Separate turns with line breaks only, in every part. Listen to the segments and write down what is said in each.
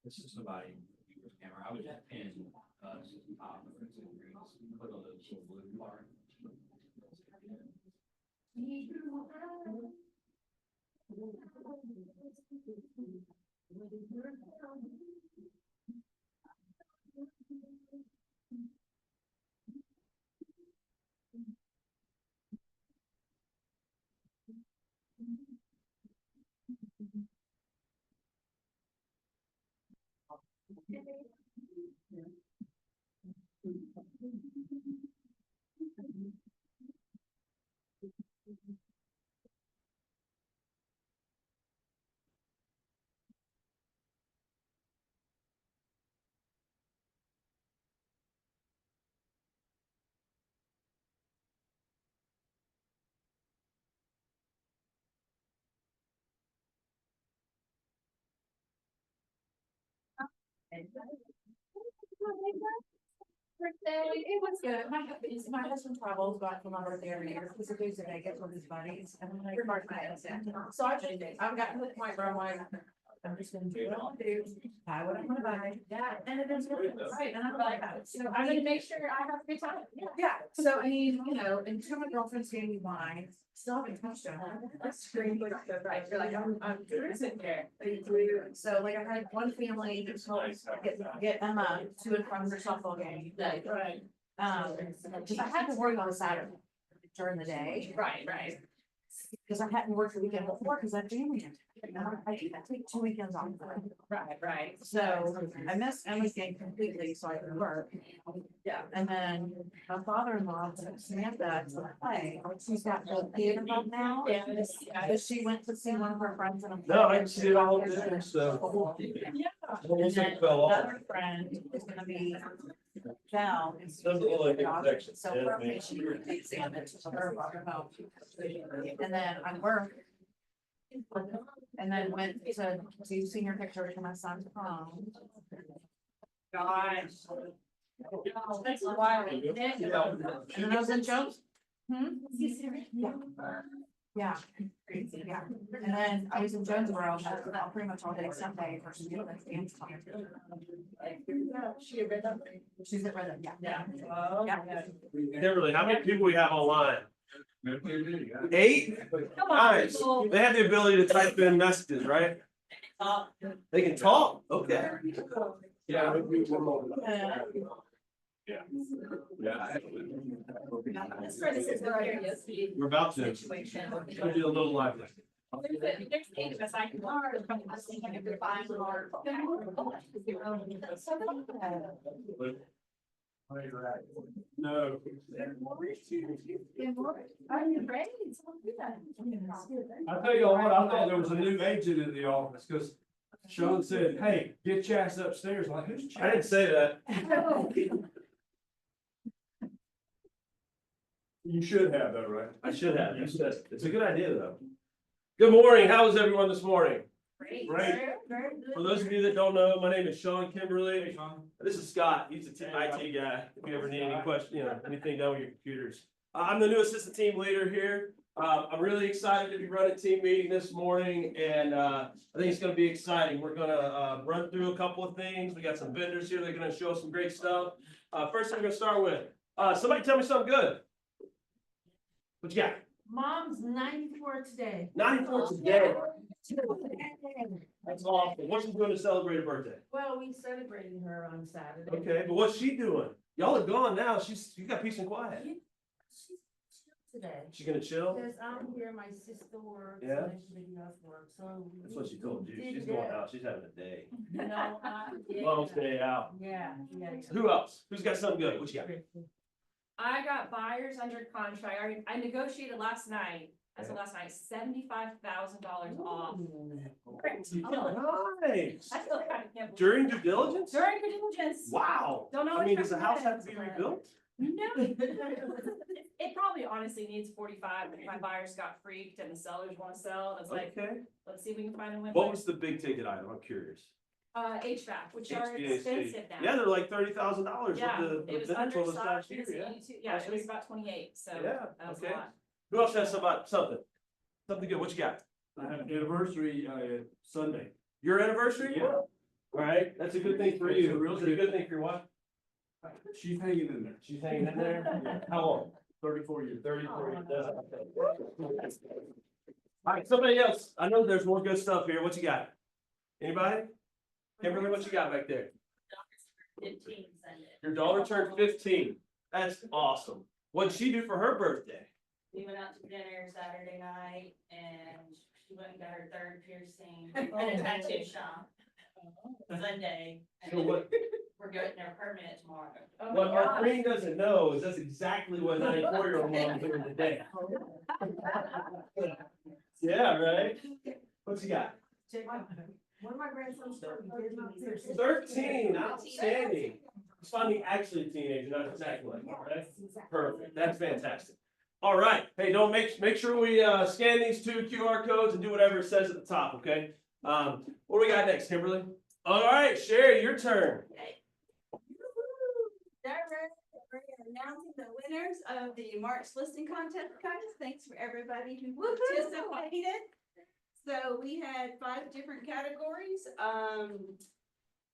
This is somebody camera. I was in put on the blue part.
It was good. My husband travels back from my birthday every year. He's a Tuesday night, gets with his buddies. And then so I've got to the point where I'm like, I'm just gonna do what I want to do, buy what I'm gonna buy. Yeah. And it is really right. And I like that. So I'm gonna make sure I have a good time. Yeah. So I mean, and two of my girlfriends gave me wine. Still haven't touched them. That's screaming right. You're like, I'm sitting there. So like I had one family that told us get Emma to and from their softball game. Right. Because I had to work on a Saturday during the day. Right. Because I hadn't worked the weekend before because I'm family. I take 2 weekends off. Right. So I missed Emma's game completely, so I could work. Yeah. And then my father-in-law took Samantha to play. She's got the theater club now. Yeah. But she went to see one of her friends in a play.
No, I see it all different stuff.
Yeah.
Well,
And then
it fell off.
another friend is gonna be down.
Doesn't look like infection.
So her patient examined her home. And then I work. And then went to do senior pictures for my son's prom. Gosh. That's a while. And then I was in Jones. Yeah. Yeah. And then I was in Jonesboro, pretty much all day Sunday for some dance time. She's at Redden, yeah.
Kimberly, how many people we have online? 8? Nice. They have the ability to type in messages, right? They can talk? Okay. Yeah. We're about to. It's gonna be a little lively.
There's 8 of us. I can thinking if you're buying art.
No. I tell you what, I thought there was a new agent in the office because Sean said, "Hey, get your ass upstairs." I'm like, who's Chad? I didn't say that. You should have though, right? I should have. You said it's a good idea though. Good morning. How is everyone this morning? Great. For those of you that don't know, my name is Sean Kimberly. Hey, Sean. This is Scott. He's the IT guy. If you ever need any questions, anything done with your computers. I'm the new assistant team leader here. I'm really excited to be running team meeting this morning, and I think it's going to be exciting. We're going to run through a couple of things. We got some vendors here that are going to show us some great stuff. First thing we're going to start with, somebody tell me something good. What you got?
Mom's 94 today.
94 today. That's awesome. What's she doing to celebrate her birthday?
Well, we celebrated her on Saturday.
Okay, but what's she doing? Y'all are gone now. You got peace and quiet.
today.
She's gonna chill?
Because I'm here, my sister works.
Yeah?
and everybody else works, so.
That's what she told you.
Did
She's
that.
going out. She's having a day.
You know,
Mom's day out.
yeah.
Who else? Who's got something good? What you got?
I got buyers under contract. I negotiated last night, as of last night, $75,000 off.
Nice.
I feel kind of gamble.
During due diligence?
During due diligence.
Wow.
Don't know
I
what
mean, does the house
you're
have to be
gonna get,
rebuilt?
No. It probably honestly needs 45, but my buyers got freaked and the sellers want to sell. And it's like,
Okay.
let's see if we can find a win.
What was the big ticket item? I'm curious.
HVAC, which are
HVAC.
expensive now.
Yeah, they're like $30,000
Yeah,
with the
it was
Veneto this last
undersized.
year,
It was
yeah.
82 Yeah, it was about 28, so
Yeah,
that was a
okay.
lot.
Who else has something? Something good. What you got?
I have an anniversary, Sunday.
Your anniversary?
Yeah.
All right, that's a good thing for
It's
you.
a real
Is it a good thing for your wife?
She's hanging in there.
She's hanging in there? How long?
34 years.
34 years. All right, somebody else. I know there's more good stuff here. What you got? Anybody? Kimberly, what you got back there?
15 Sunday.
Your daughter turned 15. That's awesome. What'd she do for her birthday?
We went out to dinner Saturday night and she went and got her third piercing
Oh.
at a tattoo shop. Sunday. And
So what,
we're getting there permanent tomorrow.
Oh
what
my
our
gosh.
queen doesn't know is that's exactly what 94-year-old mom's doing today. Yeah, right? What you got?
One of my grandsons turned
13, outstanding. He's finally actually a teenager, not exactly like that, right? Perfect, that's fantastic. All right, hey, don't make sure we scan these two QR codes and do whatever it says at the top, okay? What do we got next, Kimberly? All right, Sherry, your turn.
We're announcing the winners of the March listing contest, guys. Thanks for everybody who participated. So we had 5 different categories.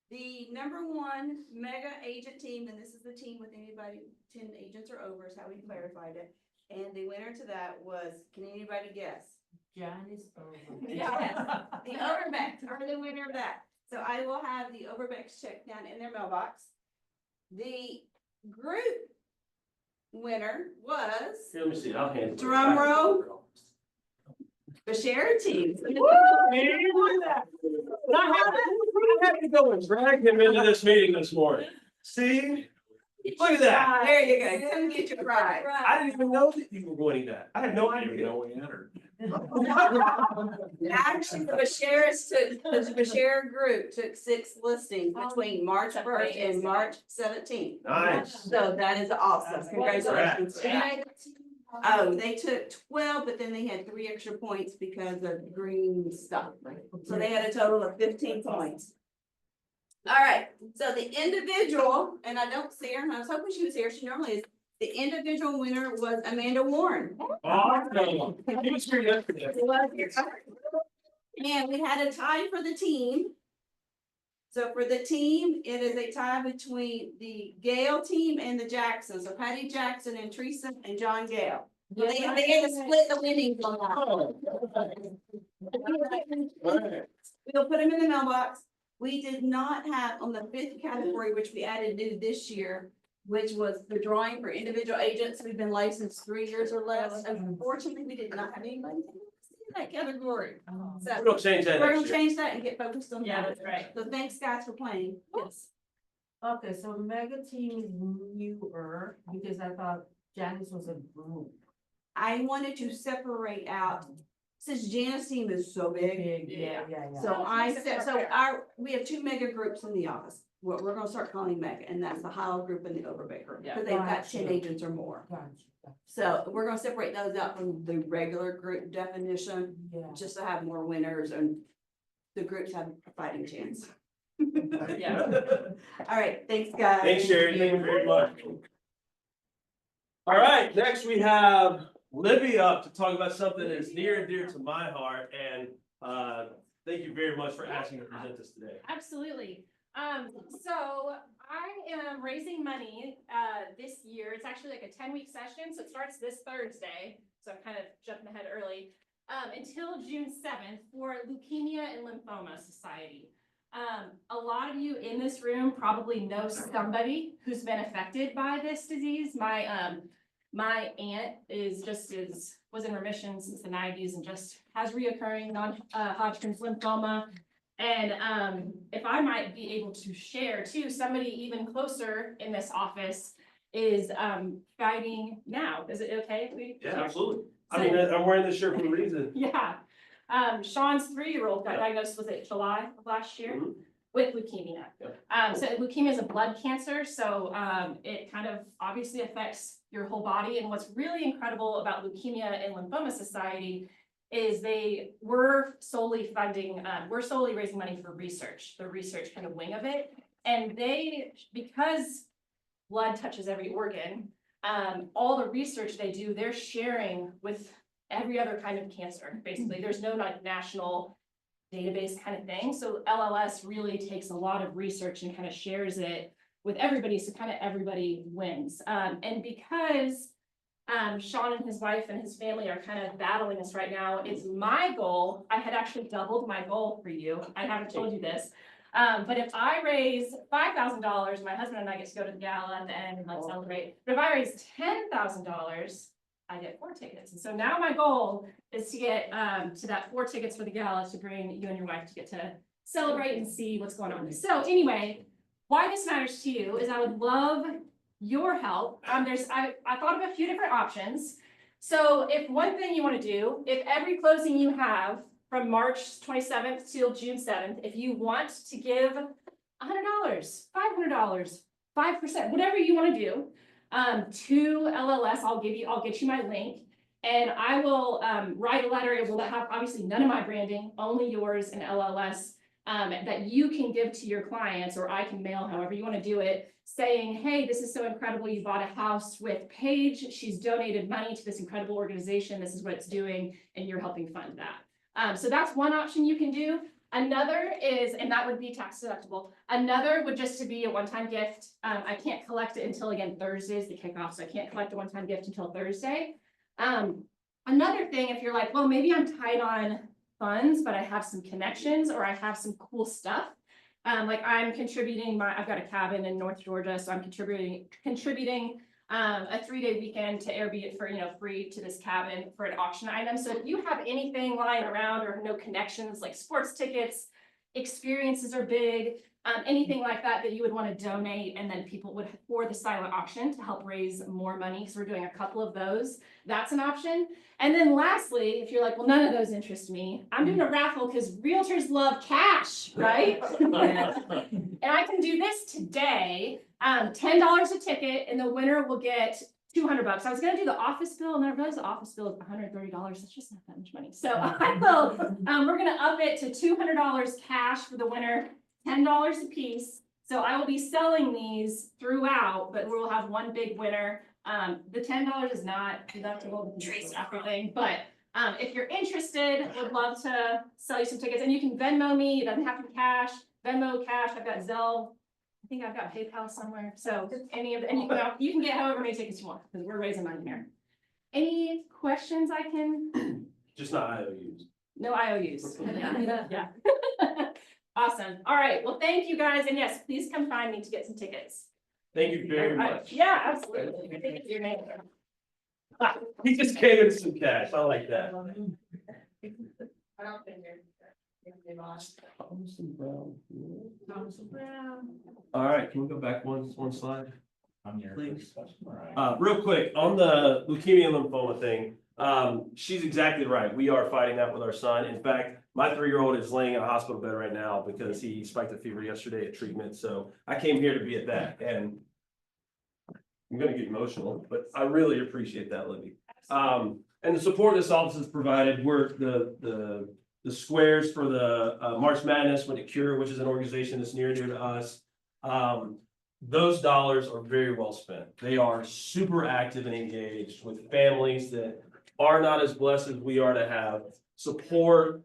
The #1 mega agent team, and this is the team with anybody 10 agents or over is how we clarified it. And the winner to that was, can anybody guess?
Janice over.
Yes, the Overbecks are the winner of that. So I will have the Overbecks check down in their mailbox. The group winner was
Here, let me see, I'll hand it.
Drum roll. the Share team.
I had to go and drag him into this meeting this morning. See? Look at that.
There you go. Come get your prize.
I didn't even know that you were winning that. I had no
I didn't
idea.
know we entered.
Actually, the Bashir group took 6 listings between March 1st and March 17th.
Nice.
So that is awesome. Congratulations.
Congrats.
Oh, they took 12, but then they had 3 extra points because of green stuff. So they had a total of 15 points. All right, so the individual, and I don't see her, and I was hoping she was here, she normally is. The individual winner was Amanda Warren.
Awesome. He was here yesterday.
And we had a tie for the team. So for the team, it is a tie between the Gale team and the Jackson. So Patty Jackson and Teresa and John Gale. So they had to split the winnings on that. We'll put them in the mailbox. We did not have on the 5th category, which we added new this year, which was the drawing for individual agents who've been licensed 3 years or less. Unfortunately, we did not have anybody in that category. So
We're gonna change that
we're gonna
next year.
change that and get focused on
Yeah,
that.
that's right.
So thanks, guys, for playing. Yes.
Okay, so mega team is newer because I thought Janice was a group.
I wanted to separate out, since Janice team is so big.
Yeah.
So I said, so we have 2 mega groups in the office. What we're gonna start calling mega, and that's the Howell group and the Overbeck group, because they've got 10
Gotcha.
agents or more.
Gotcha.
So we're gonna separate those out from the regular group definition,
Yeah.
just to have more winners and the groups have a fighting chance.
Yeah.
All right, thanks, guys.
Thanks, Sherry. Thank you very much. All right, next we have Libby up to talk about something that is near and dear to my heart, and thank you very much for asking to present this today.
Absolutely. So I am raising money, this year. It's actually like a 10-week session. So it starts this Thursday. So I'm kind of jumping ahead early, until June 7th for Leukemia and Lymphoma Society. A lot of you in this room probably know somebody who's been affected by this disease. my aunt was in remission since the nineties and just has reoccurring non-Hodgkin's lymphoma. And if I might be able to share too, somebody even closer in this office is fighting now. Is it okay if we?
Yeah,
share?
absolutely. I mean, I'm wearing this shirt for a reason.
Yeah. Sean's 3-year-old got diagnosed, was it July of last year?
Mhm.
With leukemia. So leukemia is a blood cancer, so it kind of obviously affects your whole body. And what's really incredible about Leukemia and Lymphoma Society is we're solely raising money for research, the research kind of wing of it. And because blood touches every organ, all the research they do, they're sharing with every other kind of cancer. Basically, there's no like national database kind of thing. So LLS really takes a lot of research and kind of shares it with everybody. So kind of everybody wins. And because Sean and his wife and his family are kind of battling this right now, it's my goal. I had actually doubled my goal for you. I haven't told you this. But if I raise $5,000, my husband and I get to go to the gala at the end and like celebrate. But if I raise $10,000, I get 4 tickets. And so now my goal is to get to that 4 tickets for the gala to bring you and your wife to get to celebrate and see what's going on. So anyway, why this matters to you is I would love your help. I thought of a few different options. So if one thing you want to do, if every closing you have from March 27th till June 7th, if you want to give $100, $500, 5%, whatever you want to do, to LLS, I'll get you my link, and I will write a letter. It will have obviously none of my branding, only yours and LLS, that you can give to your clients, or I can mail, however you want to do it, saying, hey, this is so incredible. You bought a house with Paige. She's donated money to this incredible organization. This is what it's doing, and you're helping fund that. So that's one option you can do. Another is, and that would be tax deductible. Another would just to be a one-time gift. I can't collect it until again Thursday is the kickoff, so I can't collect a one-time gift until Thursday. Another thing, if you're like, well, maybe I'm tight on funds, but I have some connections or I have some cool stuff. Like I'm contributing I've got a cabin in North Georgia, so I'm contributing a 3-day weekend to Airbnb for, free to this cabin for an auction item. So if you have anything lying around or no connections, like sports tickets, experiences are big, anything like that you would want to donate, and then people would for the silent auction to help raise more money. So we're doing a couple of those. That's an option. And then lastly, if you're like, well, none of those interest me, I'm doing a raffle because realtors love cash, right? And I can do this today. $10 a ticket, and the winner will get $200. I was gonna do the office bill, and then I realized the office bill is $130. That's just not that much money. So I will. We're gonna up it to $200 cash for the winner, $10 a piece. So I will be selling these throughout, but we'll have one big winner. The $10 is not deductible after thing, but if you're interested, would love to sell you some tickets, and you can Venmo me. It doesn't have to be cash. Venmo, cash. I've got Zelle. I think I've got PayPal somewhere. So any of the, and you can get however many tickets you want because we're raising money here. Any questions I can?
Just not IOUs.
No IOUs. Yeah. Awesome. All right. Well, thank you guys. And yes, please come find me to get some tickets.
Thank you very much.
Yeah, absolutely. Thank you, your name.
He just gave us some cash. I like that.
I don't think
All right, can we go back one slide?
I'm here.
Please. Real quick, on the leukemia and lymphoma thing, she's exactly right. We are fighting that with our son. In fact, my 3-year-old is laying in a hospital bed right now because he spiked a fever yesterday at treatment. So I came here to be at that, and I'm gonna get emotional, but I really appreciate that, Libby. And the support this office has provided, we're the squares for the March Madness with the Cure, which is an organization that's near and dear to us. Those dollars are very well spent. They are super active and engaged with families that are not as blessed as we are to have support,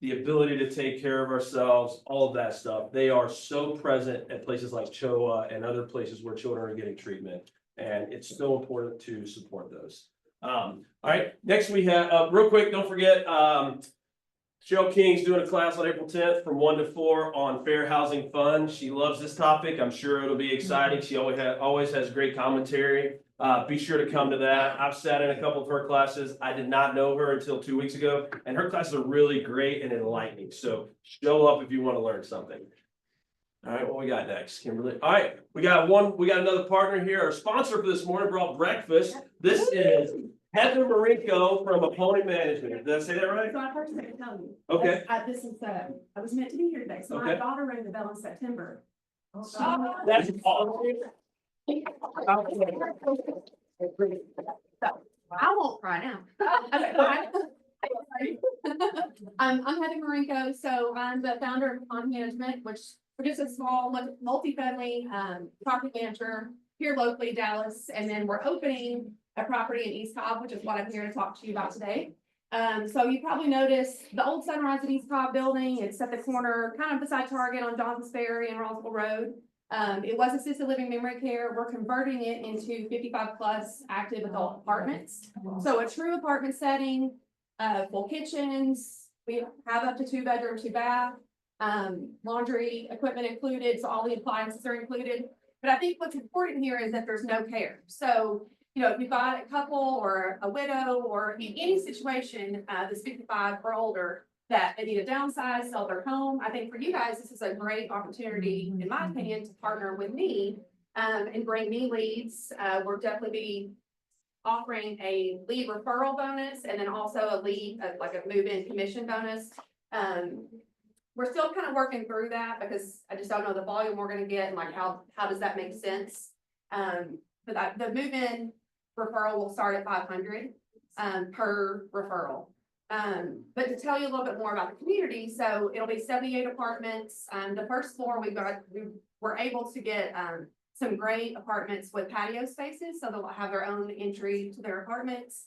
the ability to take care of ourselves, all of that stuff. They are so present at places like CHOA and other places where children are getting treatment. And it's so important to support those. All right, next we have, real quick, don't forget, Cheryl King's doing a class on April 10th from 1 to 4 on fair housing fund. She loves this topic. I'm sure it'll be exciting. She always has great commentary. Be sure to come to that. I've sat in a couple of her classes. I did not know her until 2 weeks ago, and her classes are really great and enlightening. So show up if you want to learn something. All right, what we got next, Kimberly? All right, we got another partner here. Our sponsor for this morning brought breakfast. This is Heather Marinko from Opponent Management. Did I say that right?
So I first had to tell you.
Okay.
This is, I was meant to be here today, so my
Okay.
daughter rang the bell in September.
That's awesome.
I won't cry now. Okay, fine. I'm Heather Marinko, so I'm the founder of Pond Management, which produces a small multifamily, property manager here locally, Dallas, and then we're opening a property in East Cobb, which is what I'm here to talk to you about today. So you probably noticed the old Sunrise at East Cobb building. It's at the corner, kind of beside Target on Johnson's Ferry and Roswell Road. It was assisted living memory care. We're converting it into 55+ active adult apartments. So a true apartment setting, full kitchens. We have up to 2 bedroom, 2 bath, laundry equipment included. So all the appliances are included. But I think what's important here is that there's no care. So, you know, if you've got a couple or a widow or in any situation, that's 55 or older, that they need to downsize, sell their home. I think for you guys, this is a great opportunity, in my opinion, to partner with me and bring me leads. We'll definitely be offering a lead referral bonus and then also a lead, like a move-in commission bonus. We're still kind of working through that because I just don't know the volume we're gonna get and like how does that make sense? But the move-in referral will start at 500 per referral. But to tell you a little bit more about the community, so it'll be 78 apartments. The first floor we were able to get some great apartments with patio spaces, so they'll have their own entry to their apartments.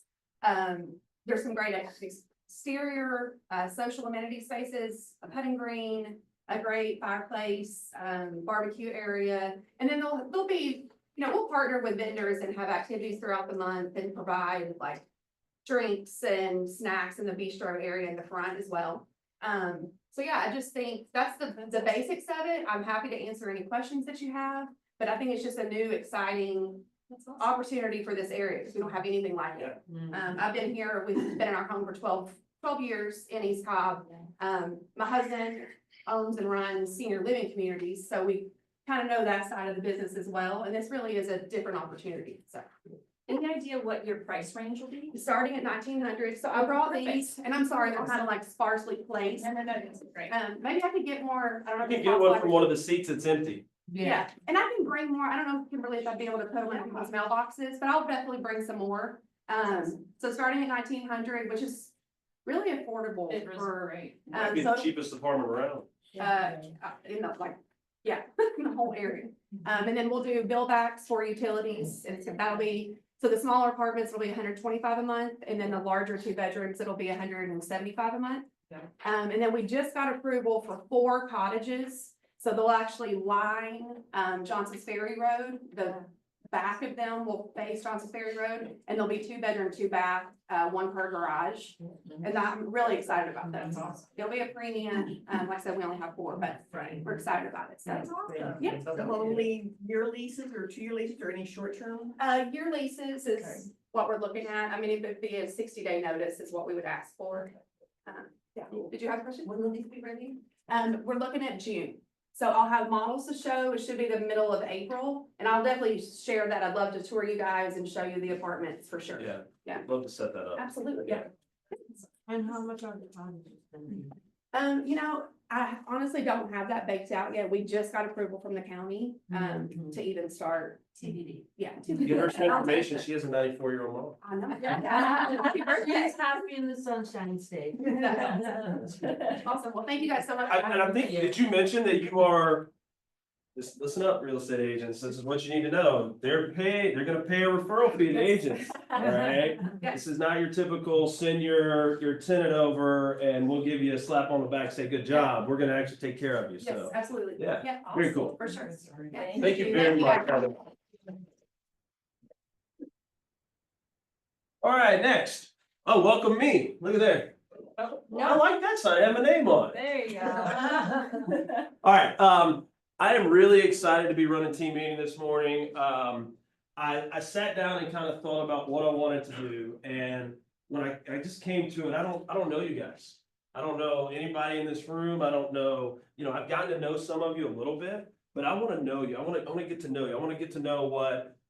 There's some great exterior social amenity spaces, a putting green, a great fireplace, barbecue area, and then they'll be, you know, we'll partner with vendors and have activities throughout the month and provide like drinks and snacks in the bistro area in the front as well. So yeah, I just think that's the basics of it. I'm happy to answer any questions that you have, but I think it's just a new, exciting opportunity for this area because we don't have anything like it. I've been here, we've been in our home for 12 years in East Cobb. My husband owns and runs senior living communities, so we kind of know that side of the business as well. And this really is a different opportunity, so.
Any idea what your price range will be?
Starting at 1900, so I brought these, and I'm sorry, they're kind of like sparsely placed.
No, this is great.
Maybe I could get more, I don't know.
You
if
can
it's
get one
possible.
from one of the seats that's empty.
Yeah, and I can bring more, I don't know, Kimberly, if I'd be able to put them in people's mailboxes, but I'll definitely bring some more. So starting at 1900, which is really affordable
It was
for,
great.
Might be the cheapest apartment around.
in the, like, yeah, in the whole area. And then we'll do bill backs for utilities, and that'll be, so the smaller apartments will be 125 a month, and then the larger 2 bedrooms, it'll be 175 a month. And then we just got approval for 4 cottages, so they'll actually line, Johnson's Ferry Road. The back of them will face Johnson's Ferry Road, and there'll be 2 bedroom, 2 bath, 1 per garage. And I'm really excited about that. So it'll be a premium. Like I said, we only have 4, but we're excited about it. So, yeah.
Only year leases or 2-year leases or any short term?
Year leases is what we're looking at. I mean, it would be a 60-day notice is what we would ask for. Yeah. Did you have a question?
When will these be ready?
We're looking at June. So I'll have models to show. It should be the middle of April, and I'll definitely share that. I'd love to tour you guys and show you the apartments for sure.
Yeah.
Yeah.
Love to set that up.
Absolutely, yeah.
And how much are the cottages?
You know, I honestly don't have that baked out yet. We just got approval from the county, to even start.
TBD.
Yeah.
Give her some information. She has a 94-year-old mom.
I know.
Happy birthday. Happy in the Sunshine State.
Awesome. Well, thank you guys so much.
And I think, did you mention that you are, just listen up, real estate agents, this is what you need to know. They're gonna pay a referral fee to agents, all right?
Yes.
This is not your typical send your tenant over and we'll give you a slap on the back, say, good job. We're gonna actually take care of you,
Yes,
so.
absolutely.
Yeah,
Yeah.
very cool.
For sure. Yeah.
Thank you very much. Heather. All right, next. Oh, welcome me. Look at there. I like that sign. I have my name on it.
There you go.
All right, I am really excited to be running team meeting this morning. I sat down and kind of thought about what I wanted to do, and when I just came to it, I don't know you guys. I don't know anybody in this room, I don't know, I've gotten to know some of you a little bit, but I wanna know you, I wanna get to know you, I wanna get to know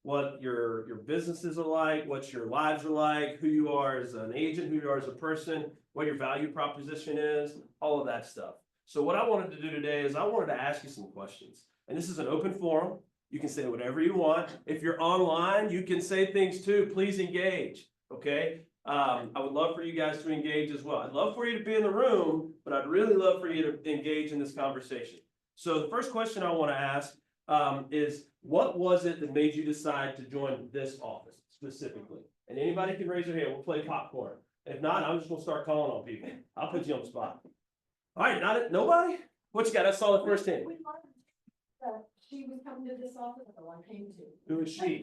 what your businesses are like, what your lives are like, who you are as an agent, who you are as a person, what your value proposition is, all of that stuff. So what I wanted to do today is I wanted to ask you some questions, and this is an open forum. You can say whatever you want. If you're online, you can say things too. Please engage, okay? I would love for you guys to engage as well. I'd love for you to be in the room, but I'd really love for you to engage in this conversation. So the first question I want to ask is, what was it that made you decide to join this office specifically? And anybody can raise their hand. We'll play popcorn. If not, I'm just gonna start calling on people. I'll put you on the spot. All right, nobody? What you got? I saw the first hand.
She was coming to this office, so I came to.
Who is she?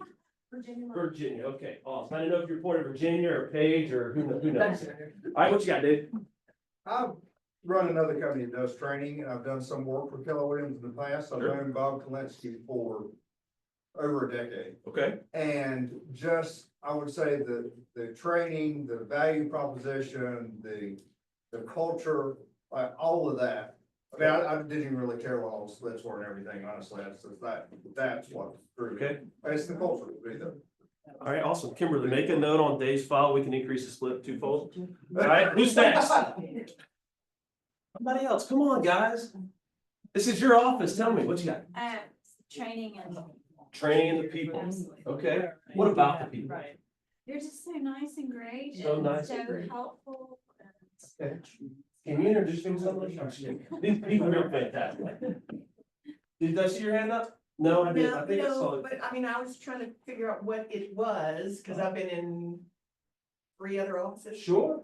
Virginia.
Virginia, okay, awesome. I didn't know if you're part of Virginia or Paige or who knows. All right, what you got, Dave?
I've run another company that does training, and I've done some work for Keller Williams in the past. I've
Sure.
known Bob Kalinsky for over a decade.
Okay.
And just, I would say the training, the value proposition, the culture, all of that. I mean, I didn't even really care what all the splits were and everything, honestly. That's what drew me.
Okay.
It's the culture, really, though.
All right, awesome. Kimberly, make a note on Dave's file. We can increase the split twofold. All right, who's next? Somebody else. Come on, guys. This is your office. Tell me, what you got?
Training and.
Training the people. Okay. What about the people?
They're just so nice and great.
So
and
nice and
So
great.
helpful.
Okay. Can you introduce yourself? These people are fantastic. Did I see your hand up? No, I didn't. I think I saw
No,
it.
but I mean, I was trying to figure out what it was, cause I've been in 3 other offices.
Sure.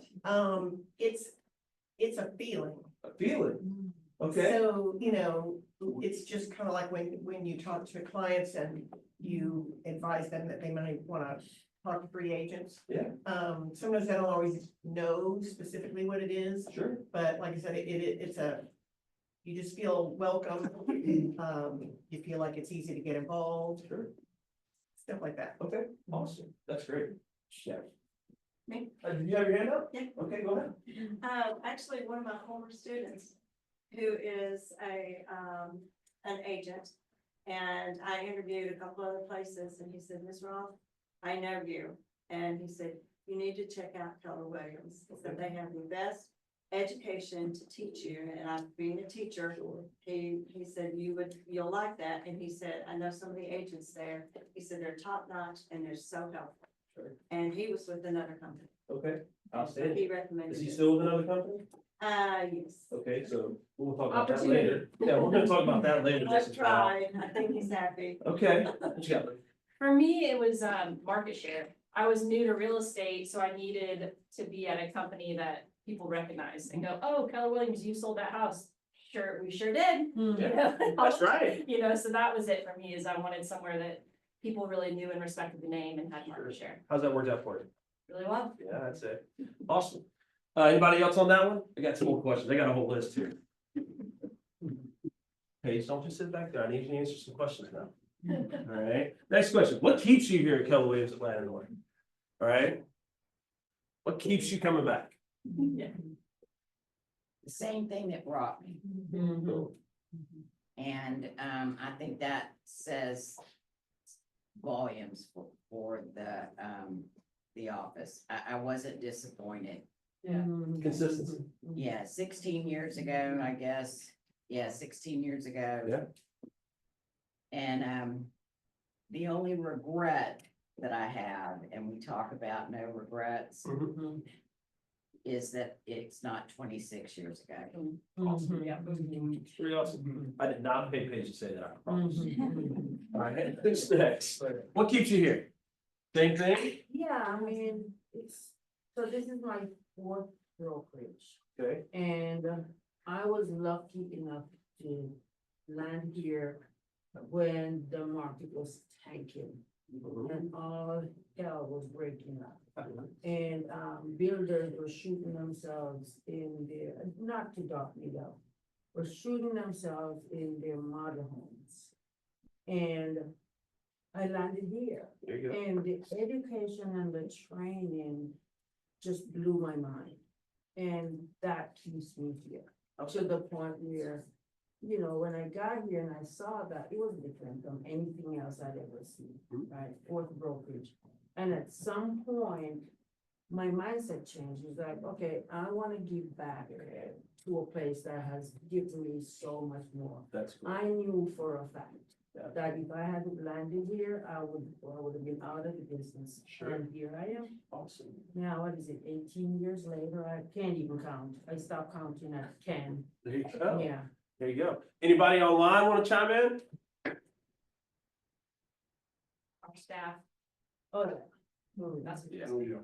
It's a feeling.
A feeling. Okay.
So, it's just kind of like when you talk to clients and you advise them that they might wanna talk to free agents.
Yeah.
Sometimes they don't always know specifically what it is,
Sure.
but like I said, it's you just feel welcome. You feel like it's easy to get involved,
Sure.
stuff like that.
Okay, awesome. That's great. Yeah.
Me?
Did you have your hand up?
Yeah.
Okay, go ahead.
Actually, one of my former students who is an agent. And I interviewed a couple other places and he said, Ms. Roth, I know you. And he said, you need to check out Keller Williams. He said they have the best education to teach you. And I've been a teacher. He said, you'll like that. And he said, I know some of the agents there. He said, they're top notch and they're so helpful.
Sure.
And he was with another company.
Okay,
So
outstanding.
he recommended.
Is he
it.
still with another company?
Yes.
Okay, so we'll talk about that later. Yeah, we're gonna talk about that later.
I've tried. I think he's happy.
Okay, what you got?
For me, it was market share. I was new to real estate, so I needed to be at a company that people recognize and go, oh, Keller Williams, you sold that house. Sure, we sure did. You know?
That's right.
You know, so that was it for me, is I wanted somewhere that people really knew and respected the name and had market share
How's that worked out for you?
really well.
Yeah, that's it. Awesome. Anybody else on that one? I got some more questions. I got a whole list here. Paige, don't just sit back there. I need you to answer some questions now. All right, next question. What keeps you here at Keller Williams Atlanta North? All right. What keeps you coming back?
The same thing that brought me. And I think that says volumes for the office. I wasn't disappointed.
Consistency.
Yeah, 16 years ago, I guess. Yeah, 16 years ago.
Yeah.
And the only regret that I have, and we talk about no regrets, is that it's not 26 years ago.
Awesome. Yeah. Pretty awesome. I did not pay Paige to say that, I promise. All right, who's next? What keeps you here? Same thing?
Yeah, I mean, so this is my 4th brokerage.
Okay.
And I was lucky enough to land here when the market was tanking and all hell was breaking up. And builders were shooting themselves in their, not to dock me though, were shooting themselves in their model homes. And I landed here.
There you go.
And the education and the training just blew my mind. And that keeps me here, to the point where, you know, when I got here and I saw that, it was different from anything else I'd ever seen, right? Fourth brokerage. And at some point, my mindset changed. It's like, okay, I wanna give back to a place that has given me so much more.
That's cool.
I knew for a fact
Yeah.
that if I had landed here, I would have been out of the business.
Sure.
And here I am.
Awesome.
Now, what is it, 18 years later? I can't even count. I stopped counting at 10.
There you go.
Yeah.
There you go. Anybody online want to chime in?
Our staff.
Oh,
That's.
Yeah.
Oh, yeah.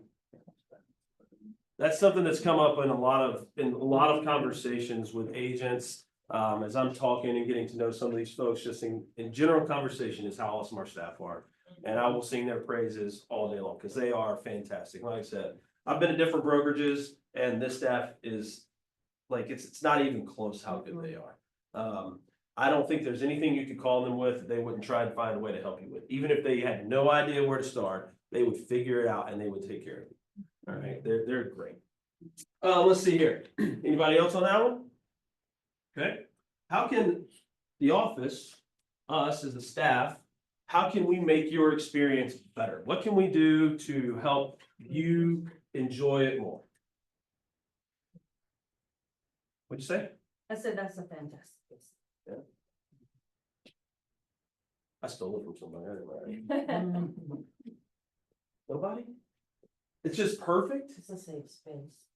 That's something that's come up in a lot of conversations with agents. As I'm talking and getting to know some of these folks, just in general conversation is how awesome our staff are. And I will sing their praises all day long because they are fantastic. Like I said, I've been to different brokerages and this staff is like, it's not even close how good they are. I don't think there's anything you could call them with, they wouldn't try and find a way to help you with. Even if they had no idea where to start, they would figure it out and they would take care of you. All right, they're great. Let's see here. Anybody else on that one? Okay, how can the office, us as a staff, how can we make your experience better? What can we do to help you enjoy it more? What'd you say?
I said that's a fantastic.
I stole it from somebody. I didn't write it. Nobody? It's just perfect?
It's a safe space.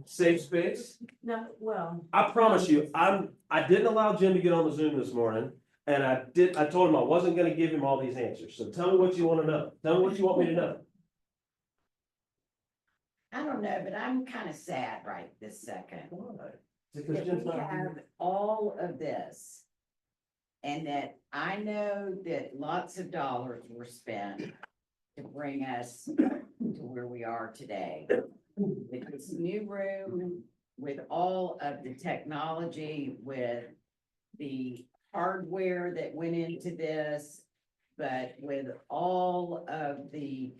Safe space?
No, well.
I promise you, I didn't allow Jim to get on the Zoom this morning. And I told him I wasn't gonna give him all these answers. So tell me what you wanna know. Tell me what you want me to know.
I don't know, but I'm kind of sad right this second.
Why? Is it 'cause
That
Jim's
we
not
have
here?
all of this. And that I know that lots of dollars were spent to bring us to where we are today. With this new room, with all of the technology, with the hardware that went into this, but with all of the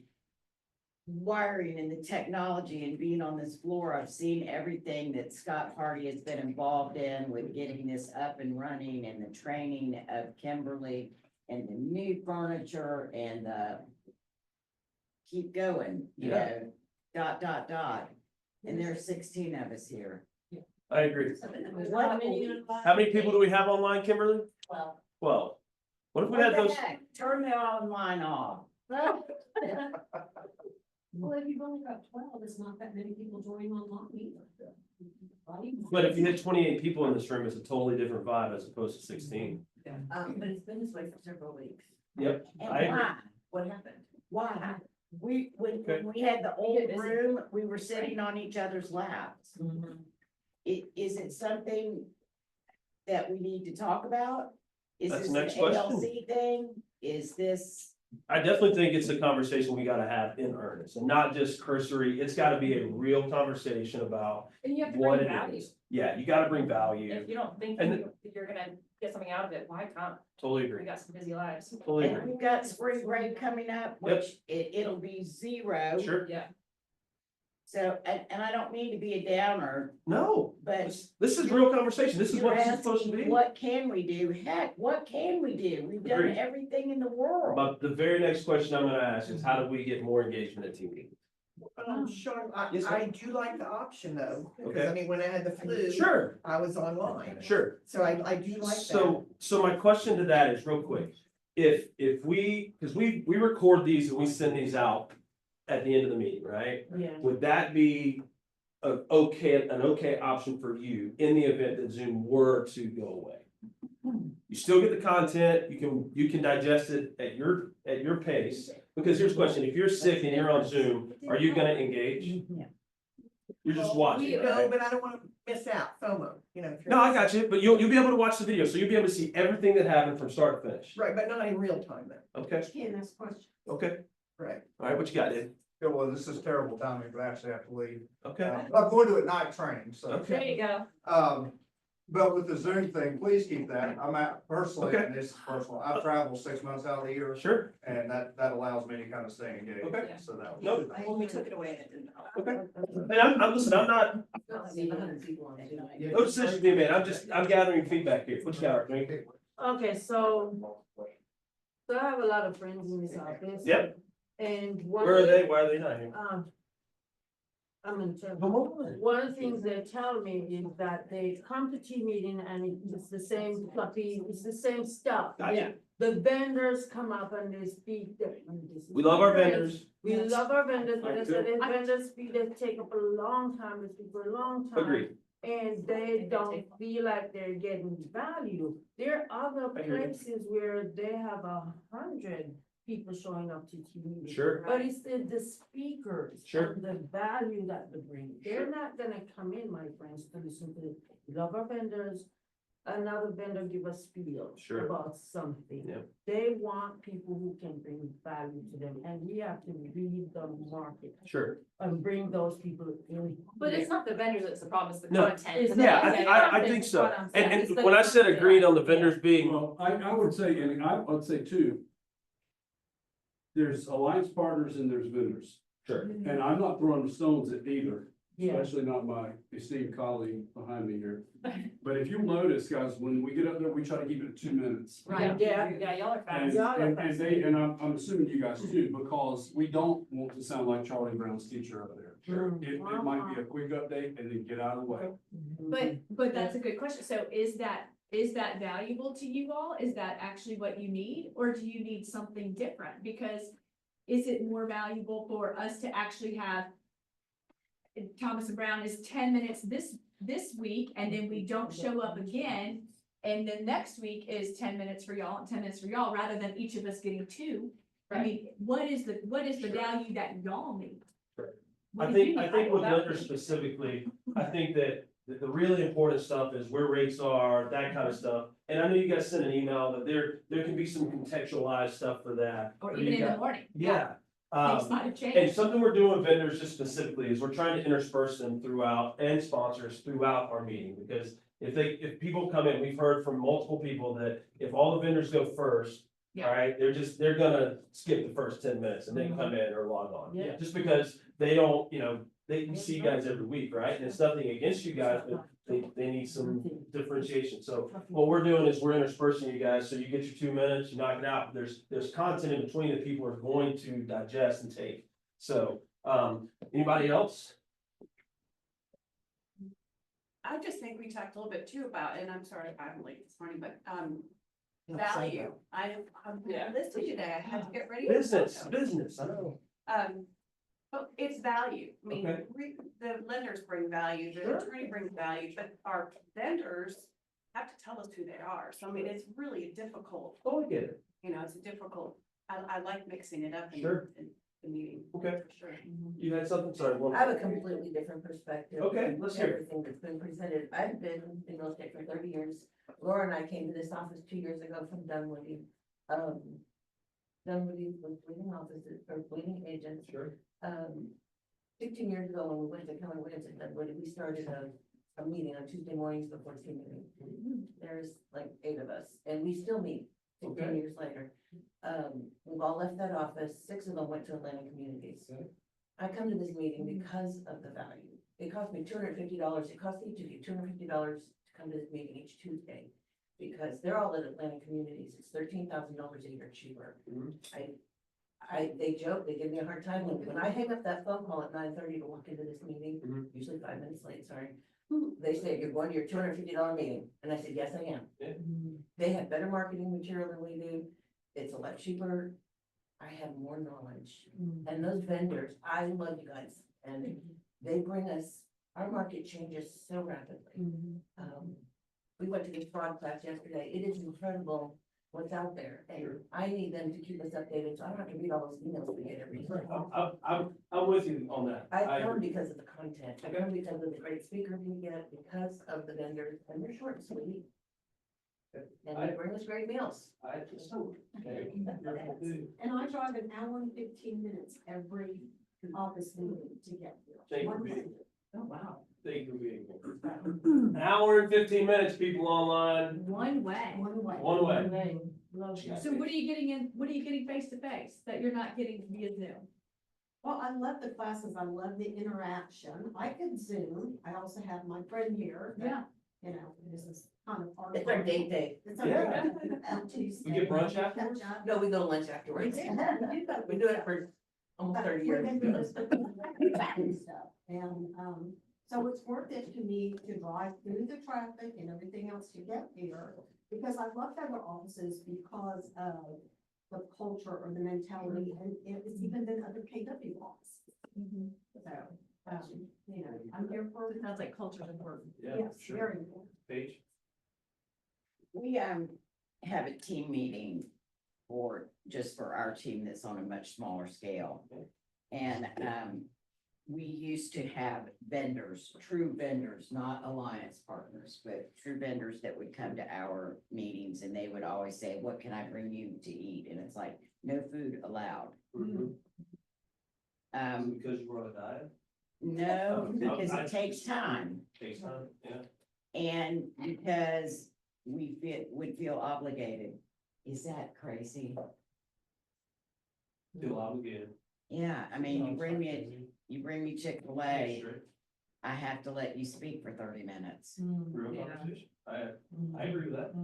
wiring and the technology and being on this floor, I've seen everything that Scott Hardy has been involved in with getting this up and running and the training of Kimberly and the new furniture and the keep going, you know, ... And there's 16 of us here.
I agree.
What
How many people do we have online, Kimberly? 12. What if we had
What the
those?
heck? Turn the online off.
Well, if you've only got 12, it's not that many people joining online either.
But if you had 28 people in this room, it's a totally different vibe as opposed to 16.
But it's been this way for several weeks.
Yep.
And
I agree.
why?
What happened?
Why? When
Okay.
we had the old
Get busy.
room, we were sitting on each other's laps. Is it something that we need to talk about? Is
That's
this
the
an
next question.
ALC thing? Is this,
I definitely think it's a conversation we gotta have in earnest and not just cursory. It's gotta be a real conversation about
And you have to
what
bring
it
value.
is. Yeah, you gotta bring value.
If you don't think
And-
you're gonna get something out of it, why come?
Totally
We
agree.
got some busy lives.
Totally
and
agree.
we've got spring break coming up,
Yep.
which it'll be 0.
Sure.
Yeah.
So, and I don't mean to be a downer,
No,
but
this is real conversation. This is
you're
what this is supposed to
asking,
be.
what can we do? Heck, what can we do? We've done
Agreed.
everything in the world.
But the very next question I'm gonna ask is how do we get more engagement at TV?
Sure,
Yes,
I do like the option though, because
Okay.
I mean, when I had the flu.
Sure,
I was online,
sure.
so I do like that.
So my question to that is real quick. If we, because we record these and we send these out at the end of the meeting, right?
Yeah.
Would that be an okay option for you in the event that Zoom were to go away? You still get the content, you can digest it at your pace, because here's the question, if you're sick and you're on Zoom, are you gonna engage?
Yeah.
You're just watching,
No,
right?
but I don't wanna miss out, FOMO, you know. if you're-
No, I got you, but you'll be able to watch the video, so you'll be able to see everything that happened from start to finish.
Right, but not in real time then,
Okay,
Can't ask questions.
okay,
right?
all right, what you got, Dave?
Yeah, well, this is terrible timing, but I actually have to leave.
Okay,
I'm going to a night training, so.
okay.
There you go.
But with the Zoom thing, please keep that. I'm at personally,
Okay.
and this is personal, I travel 6 months out of the year.
Sure.
And that allows me to kind of stay engaged.
Okay.
So that.
No.
When we took it away, it didn't help.
Okay. And I'm listen, I'm not, no decision being made. I'm gathering feedback here. What you got, Arthur?
Okay, so I have a lot of friends in this office.
Yep.
And one.
Where are they? Why are they not here?
I'm gonna tell
Come
you.
on.
One of the things they tell me is that they come to tea meeting and it's the same fluffy, it's the same stuff.
Gotcha.
The vendors come up and they speak.
We love our vendors.
We love our vendors, but
I
they said the vendors speak, they take up a long time, they speak for a long time.
Agreed.
And they don't feel like they're getting value. There are other
I hear you.
places where they have 100 people showing up to TV.
Sure.
But it's the speakers.
Sure.
And the value that they bring. They're not gonna come in, my friends, to listen to, we love our vendors. Another vendor give a spiel
Sure.
about something.
Yeah.
They want people who can bring value to them, and we have to read the market
Sure.
and bring those people in.
But it's not the vendors that's the problem, it's the
No.
content.
It's
Yeah,
not-
I think so. And when I said agreed on the vendors being,
Well, I would say, and I would say too, there's alliance partners and there's vendors.
sure.
And I'm not throwing stones at either,
Yeah.
especially not my esteemed colleague behind me here. But if you'll notice, guys, when we get up there, we try to keep it at 2 minutes.
Right,
Yeah.
yeah, y'all are
And,
fast.
I'm assuming you guys too, because we don't want to sound like Charlie Brown's teacher over there.
Sure.
It might be a quick update and then get out of the way.
But that's a good question. So is that valuable to you all? Is that actually what you need? Or do you need something different? Because is it more valuable for us to actually have Thomas and Brown is 10 minutes this week, and then we don't show up again, and then next week is 10 minutes for y'all and 10 minutes for y'all, rather than each of us getting 2? I mean, what is the value that y'all need?
Sure.
What
I
do you
think
need?
with vendors specifically, I think that the really important stuff is where rates are, that kind of stuff. And I know you guys sent an email that there can be some contextualized stuff for that.
Or
Where
even
you
in the
got-
morning.
Yeah.
Things might have changed.
And something we're doing with vendors just specifically is we're trying to intersperse them throughout and sponsors throughout our meeting. Because if people come in, we've heard from multiple people that if all the vendors go first,
Yeah.
all right, they're gonna skip the first 10 minutes and then come in or log on.
Yeah.
Just because they don't, we see you guys every week, right? And it's nothing against you guys, but they need some differentiation. So what we're doing is we're interspersing you guys, so you get your 2 minutes, you knock it out. There's content in between that people are going to digest and take. So, anybody else?
I just think we talked a little bit too about, and I'm sorry if I'm late this morning, but, value. I'm listening today, I had to get ready.
Business, I know.
But it's value. I mean,
Okay.
the lenders bring value, the attorney brings value, but our vendors have to tell us who they are. So I mean, it's really difficult,
Oh, I get it.
it's a difficult, I like mixing it up in
Sure.
the meeting.
Okay.
For sure.
You had something, sorry. one-
I have a completely different perspective.
Okay,
than
let's hear it.
Everything that's been presented. I've been in real estate for 30 years. Laura and I came to this office 2 years ago from Dunwoody. Dunwoody was bleeding offices or bleeding agents.
Sure.
15 years ago, when we went to Keller Williams in Dunwoody, we started a meeting on Tuesday mornings before team meeting. There's like 8 of us, and we still meet 15
Okay.
years later. We've all left that office. 6 of them went to Atlantic Communities.
Okay.
I come to this meeting because of the value. It cost me $250. It cost each of you $250 to come to this meeting each Tuesday. Because they're all at Atlantic Communities. It's $13,000 a year cheaper.
Mhm.
They joke, they give me a hard time when I hang up that phone call at 9:30 to walk into this meeting,
Mhm.
usually 5 minutes late, sorry. They say, you're going to your $250 meeting. And I said, yes, I am.
Yeah.
They have better marketing material than we do. It's a lot cheaper. I have more knowledge. And those vendors, I love you guys. And they bring us, our market changes so rapidly. We went to this fraud class yesterday. It is incredible what's out there. And I need them to keep us updated, so I don't have to read all those emails we get every day.
I'm with you on that.
I come
agree.
because of the content. I come because of the great speakers we get, because of the vendors, and they're short and sweet. And they bring us great meals.
Okay.
And I drive an hour and 15 minutes every office meeting to get here.
Thank you.
Oh, wow.
Thank you for being here. An hour and 15 minutes, people online,
One way.
one way.
So what are you getting face to face that you're not getting via Zoom?
Well, I love the classes, I love the interaction, I could Zoom, I also have my friend here. that,
Yeah.
You know, this is kind of our.
It's our date day.
It's our
Yeah.
date day on Tuesday.
We get brunch afterwards?
Catch up.
No, we go to lunch afterwards. We do it for almost
But
30
we've
years.
been doing this for and stuff, and, so it's worth it to me to drive through the traffic and everything else to get here. Because I love federal offices because of the culture or the mentality, and it's even been other KW offices. So, you know, I'm here for.
Sounds like culture's important.
Yeah,
Yes,
sure.
very important.
Paige?
We have a team meeting just for our team that's on a much smaller scale. And we used to have vendors, true vendors, not alliance partners, but true vendors that would come to our meetings and they would always say, what can I bring you to eat? And it's like, no food allowed.
Because you're on a diet?
No, because it takes time.
Takes time, yeah.
And because we would feel obligated. Is that crazy?
Feel obligated.
Yeah, I mean, you bring me Chick-fil-A, I have to let you speak for 30 minutes.
Real conversation. I agree with that.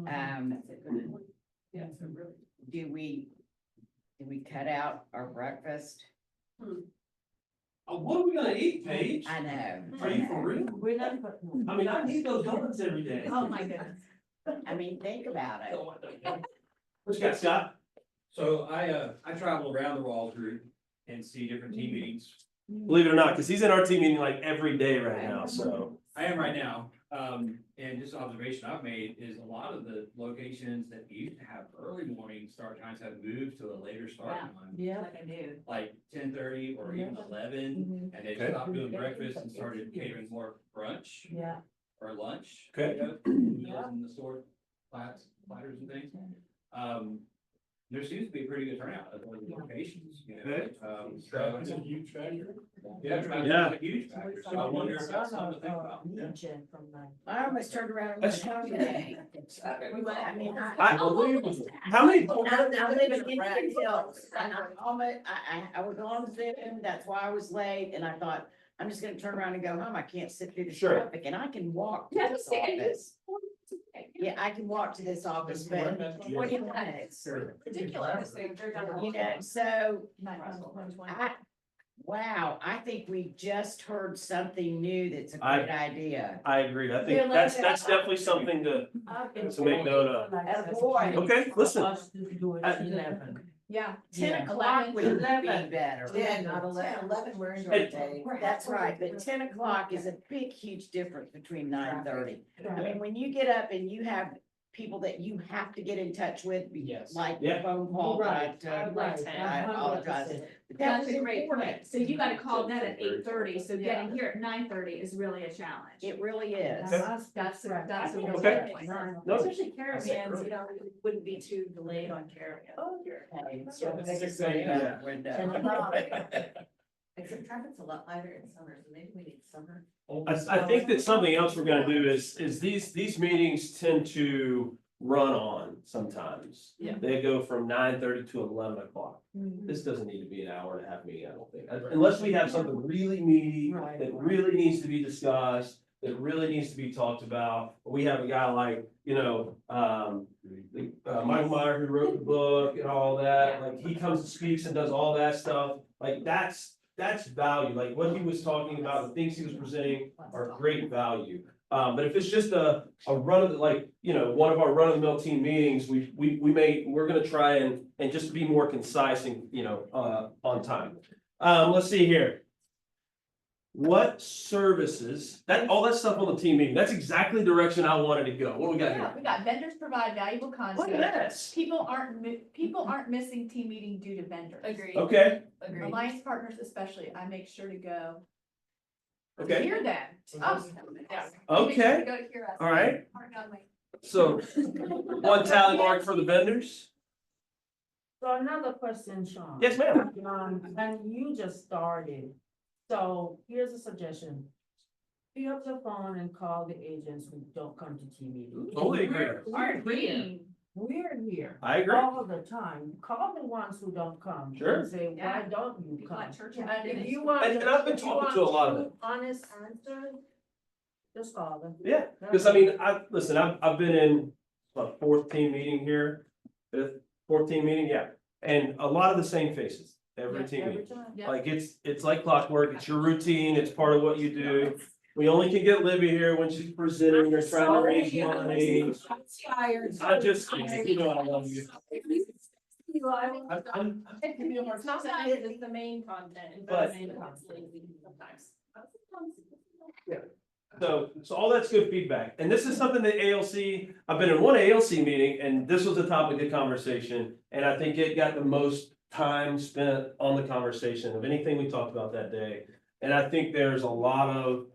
Do we cut out our breakfast?
What are we gonna eat, Paige?
I know.
Are you for real?
We're not.
I mean, I eat those donuts every day.
Oh, my goodness.
I mean, think about it.
What you got, Scott?
So I travel around the Wall Group and see different team meetings.
Believe it or not, because he's in our team meeting like every day right now, so.
I am right now, and just observation I've made is a lot of the locations that used to have early morning start times have moved to a later start time.
Yeah.
Like I do.
Like 10:30 or even 11, and they stopped doing breakfast and started catering more brunch
Yeah.
or lunch.
Okay.
you know, meals in the store, platters and things. There seems to be a pretty good turnout at those locations, you know.
Okay.
Traffic's a huge factor.
Yeah, traffic's
Yeah.
a huge factor, so I wonder if that's something to think about.
I almost turned around and went home today. I mean,
How many?
I live in Indian Hills, and I was on Zoom, that's why I was late, and I thought, I'm just gonna turn around and go home, I can't sit through the
Sure.
traffic, and I can walk to
Yeah,
this
okay.
office. Yeah, I can walk to this office, but 20 minutes,
Ridiculous.
you know, so wow, I think we just heard something new that's a great idea.
I agree. I think that's definitely something to make note of. Okay, listen.
Yeah.
10 o'clock would be better.
10, not 11, we're in
Hey.
our day.
That's right, but 10 o'clock is a big, huge difference between 9:30. I mean, when you get up and you have people that you have to get in touch with,
Yes.
like
Yeah.
phone call,
Right,
but, I apologize. But that
That's
was
a great
important.
point. So you gotta call that at 8:30, so getting here at 9:30 is really a challenge.
It really is.
That's a real
Okay.
point.
No.
Especially caravans, you know, it wouldn't be too delayed on caravan.
Okay,
Yeah.
so they can say that window.
Except traffic's a lot lighter in summer, so maybe we need summer.
I think that something else we're gonna do is these meetings tend to run on sometimes.
Yeah.
They go from 9:30 to 11 o'clock.
Mm-hmm.
This doesn't need to be an hour and a half meeting, I don't think, unless we have something really meaty
Right.
that really needs to be discussed, that really needs to be talked about. We have a guy like, Michael Meyer who wrote the book and all that, like, he comes and speaks and does all that stuff. Like, that's value, like what he was talking about, the things he was presenting are great value. But if it's just a run of the, one of our run of the mill team meetings, we're gonna try and just be more concise and, on time. Let's see here. What services, all that stuff on the team meeting, that's exactly the direction I wanted to go. What we got
Yeah,
here?
we got vendors provide valuable
Look at
content.
this.
People aren't missing team meeting due to vendors.
Agreed.
Okay,
Agreed.
Alliance partners especially, I make sure to go
okay,
hear them. Oh, yeah.
Okay.
Go to hear us.
all right.
Mark on my-
So one tally mark for the vendors?
So another question, Sean.
Yes, ma'am.
And you just started, so here's a suggestion. pick up the phone and call the agents who don't come to team meetings.
Totally agree.
We're here.
I agree.
All the time. Call the ones who don't come. and
Sure.
Say, why
Yeah.
don't you
People
come?
at church.
And if you want.
And I've been
if you
talking
want
to a lot of
true,
them.
Honest answer, just call them.
Yeah, because I mean, listen, I've been in, what, fourth team meeting here, fifth, 14 meeting, yeah. And a lot of the same faces, every
Yeah,
team
every
meeting.
time.
Yeah.
Like, it's like clockwork, it's your routine, it's part of what you do. We only can get Libby here when she's presenting or trying to raise money. I just, you know, I love you. I'm
It's not that, it's the main content.
But-
Sometimes.
So all that's good feedback, and this is something that ALC, I've been in one ALC meeting, and this was the topic of conversation, and I think it got the most time spent on the conversation of anything we talked about that day. And I think there's a lot of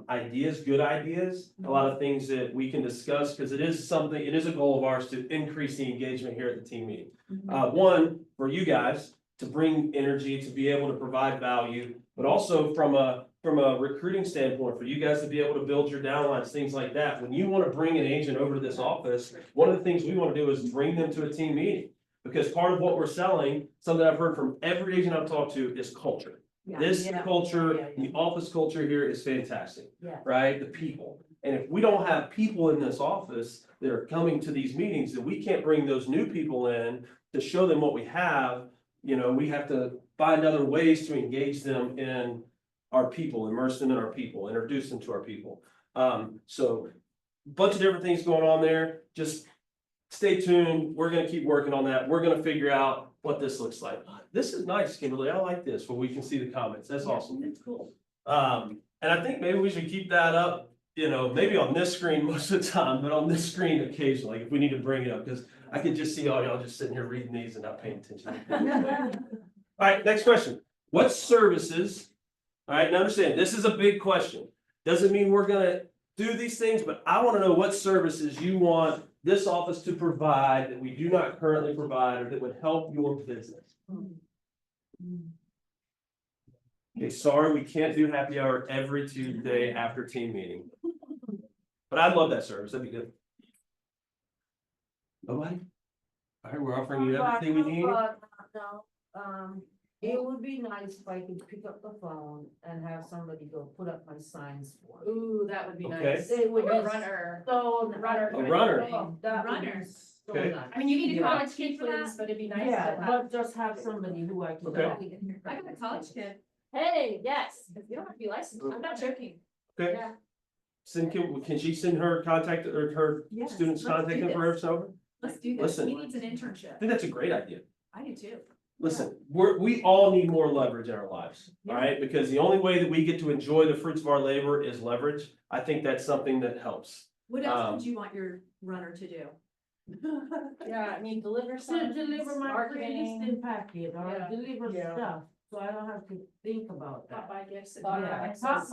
ideas, good ideas, a lot of things that we can discuss, because it is a goal of ours to increase the engagement here at the team meeting. One, for you guys, to bring energy, to be able to provide value, but also from a recruiting standpoint, for you guys to be able to build your downlines, things like that. When you want to bring an agent over to this office, one of the things we want to do is bring them to a team meeting. Because part of what we're selling, something I've heard from every agent I've talked to, is culture. This
Yeah.
culture,
Yeah.
the office culture here is fantastic,
Yeah.
right? The people. And if we don't have people in this office that are coming to these meetings, then we can't bring those new people in to show them what we have. You know, we have to find other ways to engage them in our people, immerse them in our people, introduce them to our people. So bunch of different things going on there. Just stay tuned. We're gonna keep working on that. We're gonna figure out what this looks like. This is nice, Kimberly. I like this, where we can see the comments. That's awesome.
That's cool.
And I think maybe we should keep that up, you know, maybe on this screen most of the time, but on this screen occasionally, if we need to bring it up, because I can just see all y'all just sitting here reading these and not paying attention. All right, next question. What services, all right, now understand, this is a big question. Doesn't mean we're gonna do these things, but I want to know what services you want this office to provide that we do not currently provide or that would help your business. Okay, sorry, we can't do happy hour every Tuesday after team meeting. But I'd love that service, that'd be good. Nobody? All right, we're offering you everything we need.
No, it would be nice if I could pick up the phone and have somebody go put up my signs for me.
Ooh, that would be
Okay.
nice.
They would
Like a
be
runner.
so.
Runner.
A runner.
Oh, that would be
Runner.
so
Okay.
nice.
I mean, you need a
Yeah.
college kid for this, but it'd be nice to
Yeah,
have.
but just have somebody who I can.
Okay.
I got a college kid. Hey, yes, you don't have to be licensed. I'm not joking.
Okay.
Yeah.
Can she send her contact or her
Yes,
students'
let's
contact
do this.
information over?
Let's do this.
Listen.
He needs an
I
internship.
think that's a great idea.
I do too.
Listen, we all need more leverage in our lives, all right? Because the only way that we get to enjoy the fruits of our labor is leverage. I think that's something that helps.
What else would you want your runner to do?
Yeah, I mean, deliver
To
some.
deliver my
marketing,
pre-listed packet or
Yeah.
deliver
Yeah.
stuff, so I don't have to think about
pop
that.
by gifts. and
Yeah,
boxes.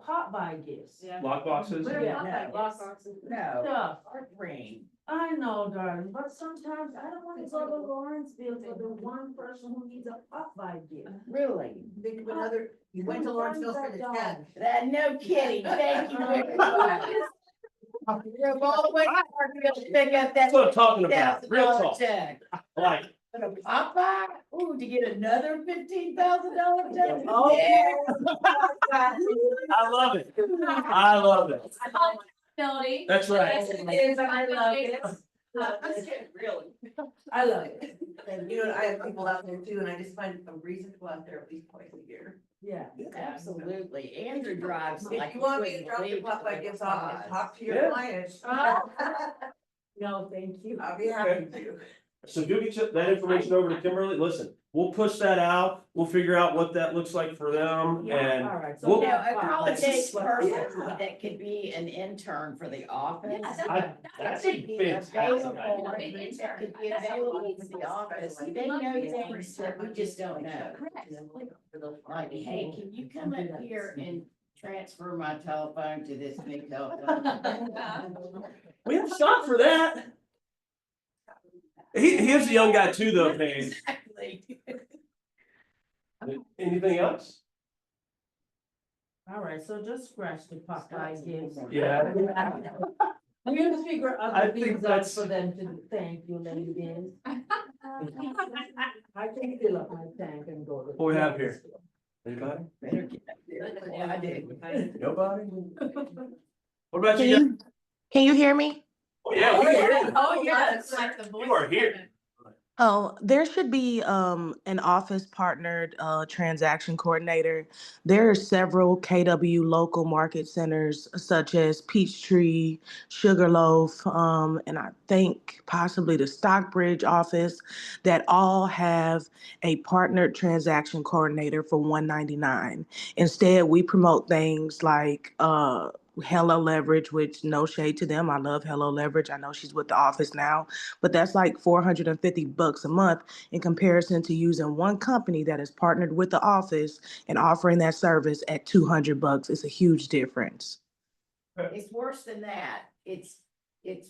pop by gifts.
Yeah.
Lock boxes?
What are
Yeah.
pop by
Yeah.
lock boxes?
No,
Stuff.
green.
I know, darling, but sometimes I don't wanna go to Lawrenceville for the one person who needs a Popeye gift.
Really?
Think of another, you went to Lawrenceville for the
Sometimes
ten.
That, no kidding. Thank you very much. Drove all the way to Parkville to pick up that
That's what I'm talking about, real
$50,000
talk.
check.
Like,
But a Popeye, ooh, to get another $15,000 check.
Oh.
Yeah.
I love it. I love it.
Ability.
That's right.
Yes, it is, and I love it.
Really?
I love it,
And you know, I have people out there too, and I just find a reason to go out there at least twice a year.
yeah.
Absolutely. Andrew drives
If
like.
you want me to drop your Popeye gifts off and talk to your
Yeah.
clients,
No, thank you.
I'll be happy to.
So go get that information over to Kimberly. Listen, we'll push that out. We'll figure out what that looks like for them and
All right.
we'll-
No, a college age
But-
person
Yeah.
that could be an intern for the office.
that's a
Could be
fantastic
available,
idea.
that could be available for the office. They know things that we just don't know. Like, hey, can you come up here and transfer my telephone to this big telephone?
We have shot for that. He's a young guy too, though, Paige.
Exactly.
Anything else?
All right, so just scratch the Popeye gifts.
Yeah.
We have to figure
I
other
think
things out
that's-
for them to thank you, ladies. I can fill up my tank and go. to-
What we have here? Anybody?
Better get up there. Yeah, I did.
Nobody? What about you guys?
Can you hear me?
Oh, yeah, we can hear you.
Oh, yeah, it's like the voice.
You are here.
Oh, there should be an office partnered transaction coordinator. There are several KW local market centers such as Peachtree, Sugarloaf, and I think possibly the Stockbridge office that all have a partnered transaction coordinator for $199. Instead, we promote things like Hello Leverage, which no shade to them. I love Hello Leverage. I know she's with the office now, but that's like $450 a month in comparison to using one company that is partnered with the office and offering that service at $200. It's a huge difference.
It's worse than that. It's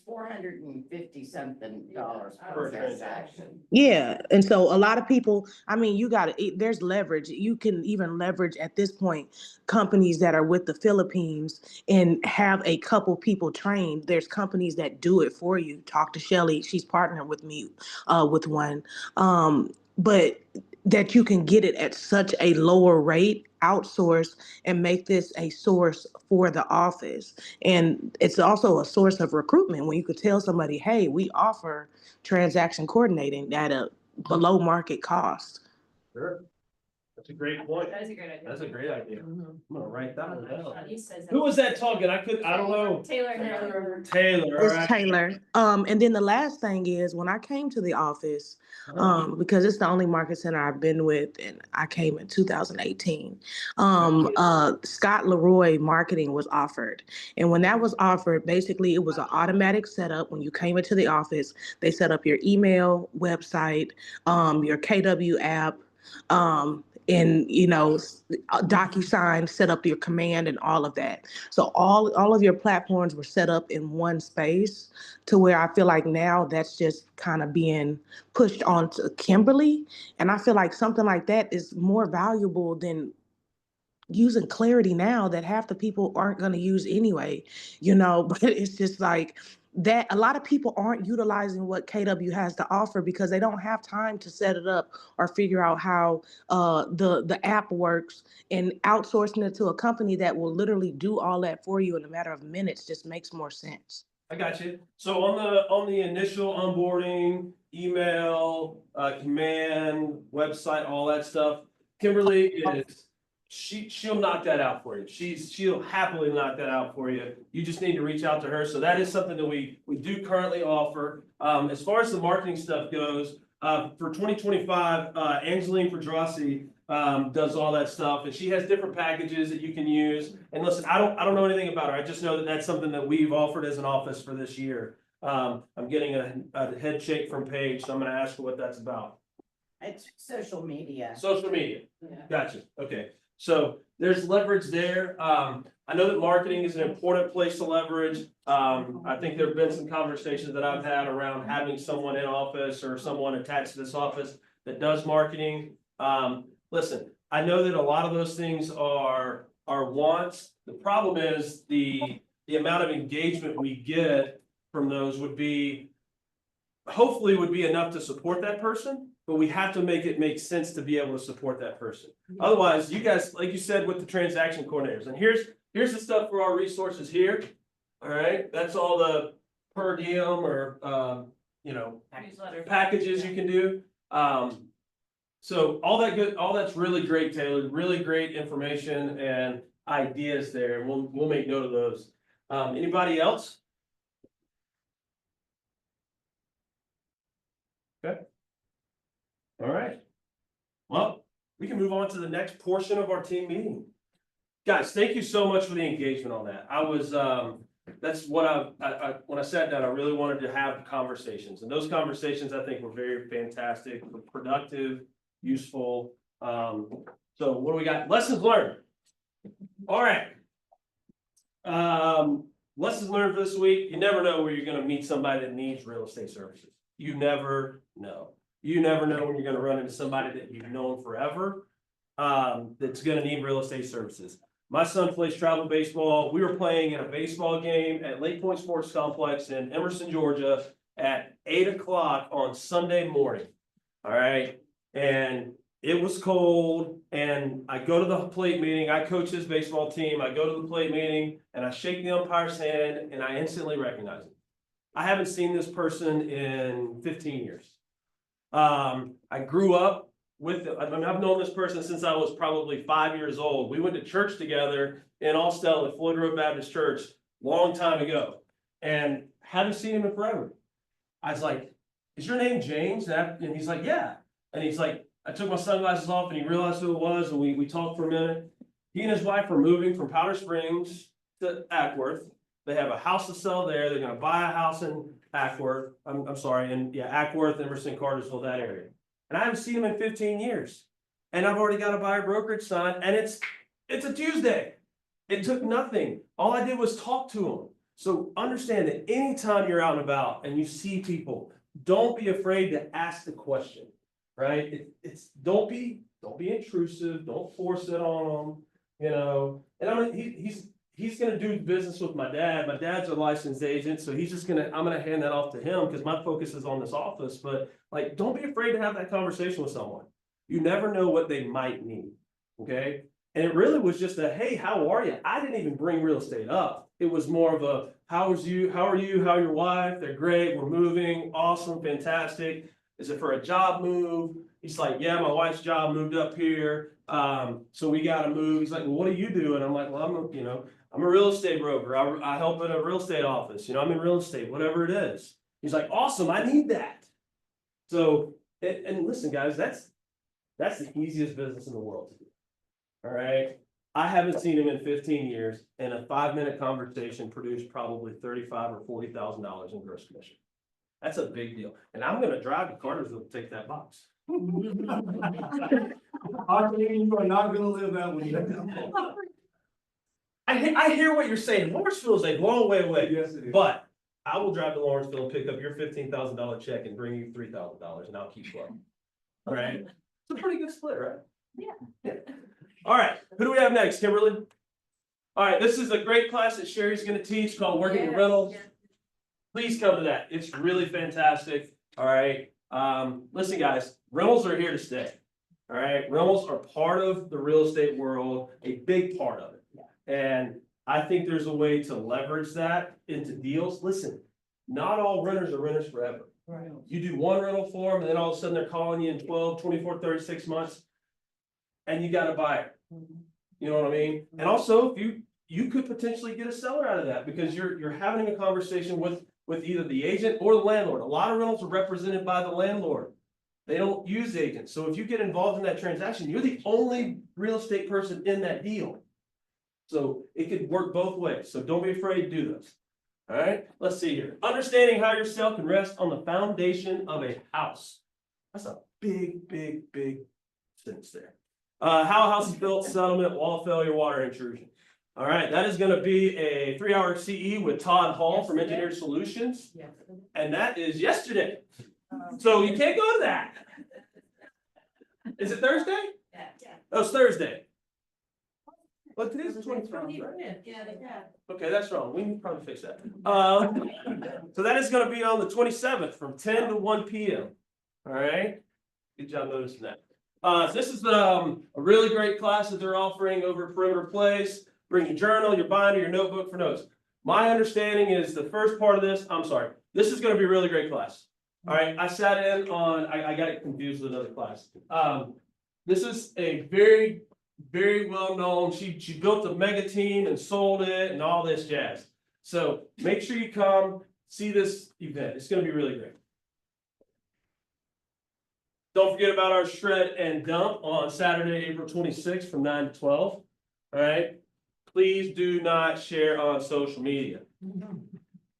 $450 something
Per
per transaction.
Yeah, and so a lot of people, I mean, there's leverage. You can even leverage at this point companies that are with the Philippines and have a couple people trained. There's companies that do it for you. Talk to Shelly. She's partnered with me with one. But that you can get it at such a lower rate, outsource, and make this a source for the office. And it's also a source of recruitment when you could tell somebody, hey, we offer transaction coordinating at a below market cost.
Sure. That's a great point.
That is a great idea.
That's a great idea.
Mhm.
I'm gonna write that one down.
He says that.
Who was that talking? I don't know.
Taylor.
Taylor, all
It's
right.
Taylor. And then the last thing is when I came to the office, because it's the only market center I've been with, and I came in 2018. Scott Leroy marketing was offered. And when that was offered, basically it was an automatic setup. When you came into the office, they set up your email, website, your KW app, and DocuSign, set up your command and all of that. So all of your platforms were set up in one space to where I feel like now that's just kind of being pushed onto Kimberly. And I feel like something like that is more valuable than using Clarity Now that half the people aren't going to use anyway, but it's just like that a lot of people aren't utilizing what KW has to offer because they don't have time to set it up or figure out how the app works, and outsourcing it to a company that will literally do all that for you in a matter of minutes just makes more sense.
I got you. So on the initial onboarding, email, command, website, all that stuff, Kimberly is, she'll knock that out for you. She'll happily knock that out for you. You just need to reach out to her. So that is something that we do currently offer. As far as the marketing stuff goes, for 2025, Angeline Pedrassi does all that stuff, and she has different packages that you can use. And listen, I don't know anything about her. I just know that that's something that we've offered as an office for this year. I'm getting a head shake from Paige, so I'm going to ask her what that's about.
It's social media.
Social media. Gotcha. Okay. So there's leverage there. I know that marketing is an important place to leverage. I think there have been some conversations that I've had around having someone in office or someone attached to this office that does marketing. Listen, I know that a lot of those things are wants. The problem is the amount of engagement we get from those hopefully would be enough to support that person, but we have to make it make sense to be able to support that person. Otherwise, you guys, like you said, with the transaction coordinators, and here's the stuff for our resources here. All right, that's all the per diem or packages you can do. So all that's really great, Taylor, really great information and ideas there. We'll make note of those. Anybody else? Okay. All right. Well, we can move on to the next portion of our team meeting. Guys, thank you so much for the engagement on that. That's what when I sat down, I really wanted to have conversations, and those conversations I think were very fantastic, productive, useful. So what do we got? Lessons learned. All right. Lessons learned for this week. You never know where you're going to meet somebody that needs real estate services. You never know. You never know when you're going to run into somebody that you've known forever that's going to need real estate services. My son plays travel baseball. We were playing in a baseball game at Lake Point Sports Complex in Emerson, Georgia at 8 o'clock on Sunday morning. All right, and it was cold, and I go to the plate meeting. I coach his baseball team. I go to the plate meeting and I shake the umpire's hand and I instantly recognize him. I haven't seen this person in 15 years. I grew up with, I mean, I've known this person since I was probably 5 years old. We went to church together in Austell at Floyd Road Baptist Church long time ago, and haven't seen him in forever. I was like, "Is your name James?" And he's like, "Yeah." And he's like, I took my sunglasses off and he realized who it was, and we talked for a minute. He and his wife are moving from Powder Springs to Ackworth. They have a house to sell there. They're gonna buy a house in Ackworth. I'm sorry, Ackworth, Emerson, Cartersville, that area. And I haven't seen him in 15 years. And I've already got a buyer brokerage signed, and it's a Tuesday. It took nothing. All I did was talk to him. So understand that anytime you're out and about and you see people, don't be afraid to ask the question, right? Don't be intrusive. Don't force it on them, you know. And he's gonna do business with my dad. My dad's a licensed agent, so I'm gonna hand that off to him because my focus is on this office. But like, don't be afraid to have that conversation with someone. You never know what they might need. Okay. And it really was just a, "Hey, how are you?" I didn't even bring real estate up. It was more of a, how are you? How are your wife? They're great. We're moving. Awesome. Fantastic. Is it for a job move? He's like, "Yeah, my wife's job moved up here. So we got to move." He's like, "Well, what do you do?" And I'm like, "Well, I'm a real estate broker. I help in a real estate office. I'm in real estate, whatever it is." He's like, "Awesome. I need that." So, and listen, guys, that's the easiest business in the world to do. All right. I haven't seen him in 15 years, and a 5-minute conversation produced probably $35,000 or $40,000 in gross commission. That's a big deal. And I'm going to drive to Cartersville to take that box.
I mean, you are not gonna live that one.
I hear what you're saying. Lawrenceville is a long way away.
Yes, it is.
But I will drive to Lawrenceville and pick up your $15,000 check and bring you $3,000, and I'll keep going. All right. It's a pretty good split, right? Yeah. All right. Who do we have next, Kimberly? All right. This is a great class that Sherry's going to teach called Working in Rentals. Please come to that. It's really fantastic. All right. Listen, guys, rentals are here to stay. All right. Rentals are part of the real estate world, a big part of it. And I think there's a way to leverage that into deals. Listen, not all renters are renters forever.
Right.
You do one rental for them, and then all of a sudden they're calling you in 12, 24, 36 months, and you got a buyer. You know what I mean? And also, if you could potentially get a seller out of that because you're having a conversation with either the agent or the landlord. A lot of rentals are represented by the landlord. They don't use agents. So if you get involved in that transaction, you're the only real estate person in that deal. So it could work both ways. So don't be afraid to do this. All right, let's see here. Understanding how your sale can rest on the foundation of a house. That's a big, big, big sentence there. How a house is built, settlement, wall failure, water intrusion. All right, that is going to be a 3-hour CE with Todd Hall from Engineered Solutions. And that is yesterday. So you can't go to that. Is it Thursday?
Yeah.
Oh, it's Thursday. Well, today's the 23rd, right?
Yeah,
Okay, that's wrong. We need to probably fix that. So that is going to be on the 27th from 10 to 1 p.m. All right. Good job noticing that. This is a really great class that they're offering over at Perimeter Place. Bring your journal, your binder, your notebook for notes. My understanding is the first part of this, this is going to be a really great class. All right. I sat in on, I got it confused with another class. This is a very, very well known. She built a mega team and sold it and all this jazz. So make sure you come see this event. It's going to be really great. Don't forget about our shred and dump on Saturday, April 26th from 9 to 12. All right. Please do not share on social media.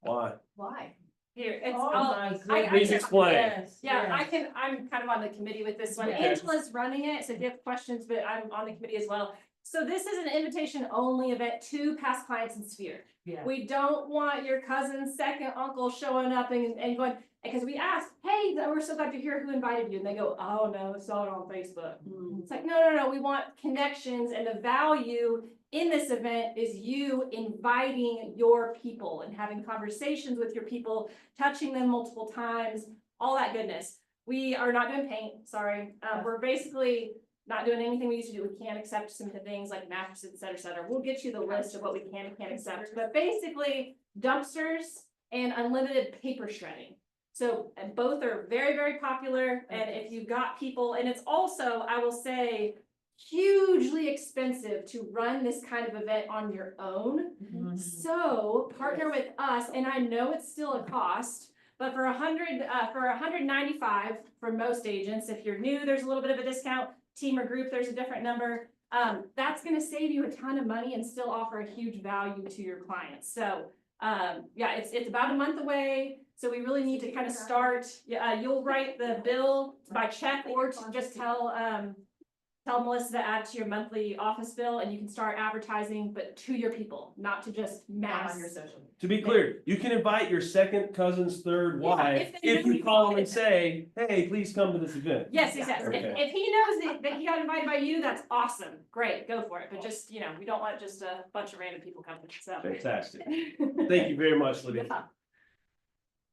Why?
Why?
Here, it's,
Oh
I'll-
my
I
Please
can-
explain.
Yeah, I'm kind of on the committee with this one.
Okay.
Angela's running it, so if you have questions, but I'm on the committee as well. So this is an invitation only event to past clients in Sphere.
Yeah.
We don't want your cousin's second uncle showing up and going, because we asked, "Hey, we're so glad to hear who invited you." And they go, "Oh no, I saw it on Facebook." It's like, no, we want connections, and the value in this event is you inviting your people and having conversations with your people, touching them multiple times, all that goodness. We are not doing paint, sorry. We're basically not doing anything we used to do. We can't accept some things like mattresses, et cetera, et cetera. We'll get you the list of what we can and can't accept, but basically dumpsters and unlimited paper shredding. So, and both are very, very popular. And if you've got people, and it's also, I will say, hugely expensive to run this kind of event on your own. So partner with us, and I know it's still a cost, but for $195 for most agents, if you're new, there's a little bit of a discount. Team or group, there's a different number. That's gonna save you a ton of money and still offer a huge value to your clients. So yeah, it's about a month away. So we really need to kind of start. You'll write the bill by check or to just tell Melissa to add to your monthly office bill, and you can start advertising, but to your people, not to just mass.
On your social.
To be clear, you can invite your second cousin's third
Yeah,
wife
if they
if
know
you
you
call them
wanted
and say, hey, please come to this event.
Yes, exactly.
Okay.
If he knows that he got invited by you, that's awesome. Great, go for it. But just, we don't want just a bunch of random people coming, so.
Fantastic. Thank you very much, Libby.
Yeah.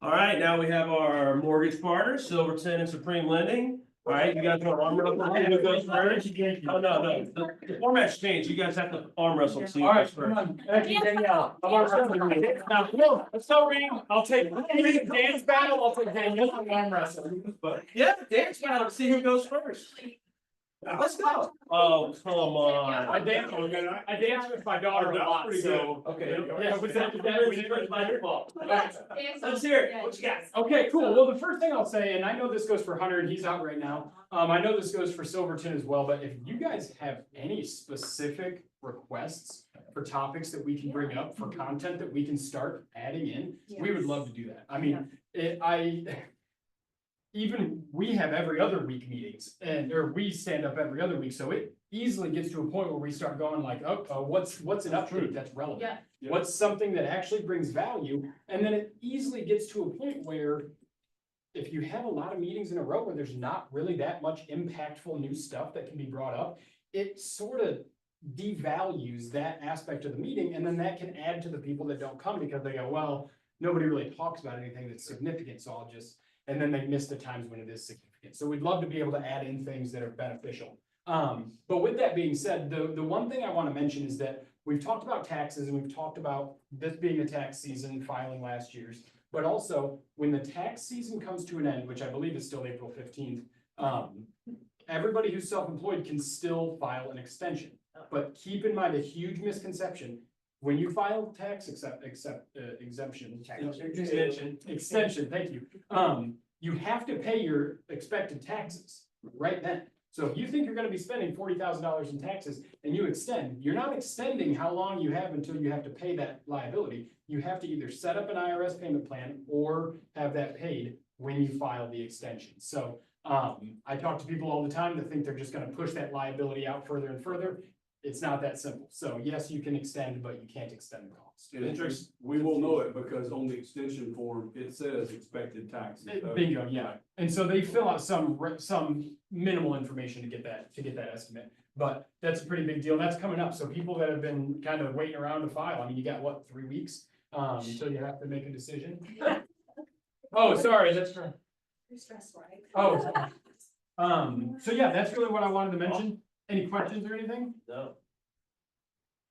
All right, now we have our mortgage partners, Silverton and Supreme Lending. All right, you guys want to arm wrestle? Who goes first? Oh, no. The format's changed. You guys have to arm wrestle. to see who
All right,
goes
come
first.
on. Thank you, Danielle. I'm arm wrestling. Now, no, let's go, Reed. I'll take dance battle. I'll take Danielle on arm wrestling.
But yeah, dance battle, see who goes first. Let's go. Oh, come on.
I dance with my daughter a lot, so.
Okay.
Yeah, was that?
Let's hear it. What you got?
Okay, cool. Well, the first thing I'll say, and I know this goes for Hunter and he's out right now. I know this goes for Silverton as well, but if you guys have any specific requests for topics that we can bring up, for content that we can start adding in, we would love to do that. I mean, even we have every other week meetings or we stand up every other week. So it easily gets to a point where we start going like, what's an update that's relevant?
Yeah.
What's something that actually brings value? And then it easily gets to a point where if you have a lot of meetings in a row where there's not really that much impactful new stuff that can be brought up, it sort of devalues that aspect of the meeting. And then that can add to the people that don't come because they go, well, nobody really talks about anything that's significant. So I'll just, and then they miss the times when it is significant. So we'd love to be able to add in things that are beneficial. But with that being said, the one thing I want to mention is that we've talked about taxes and we've talked about this being a tax season, filing last year's, but also when the tax season comes to an end, which I believe is still April 15th, everybody who's self-employed can still file an extension. But keep in mind a huge misconception. When you file tax exemption, extension, thank you. You have to pay your expected taxes right then. So if you think you're gonna be spending $40,000 in taxes and you extend, you're not extending how long you have until you have to pay that liability. You have to either set up an IRS payment plan or have that paid when you file the extension. So I talk to people all the time that think they're just gonna push that liability out further and further. It's not that simple. So yes, you can extend, but you can't extend the cost.
And interest, we will know it because on the extension form, it says expected taxes.
Bingo, yeah. And so they fill out some minimal information to get that estimate. But that's a pretty big deal. That's coming up. So people that have been kind of waiting around to file, I mean, you got what, 3 weeks until you have to make a decision? Oh, sorry, that's for.
You're stressed, right?
Oh. So yeah, that's really what I wanted to mention. Any questions or anything?
No.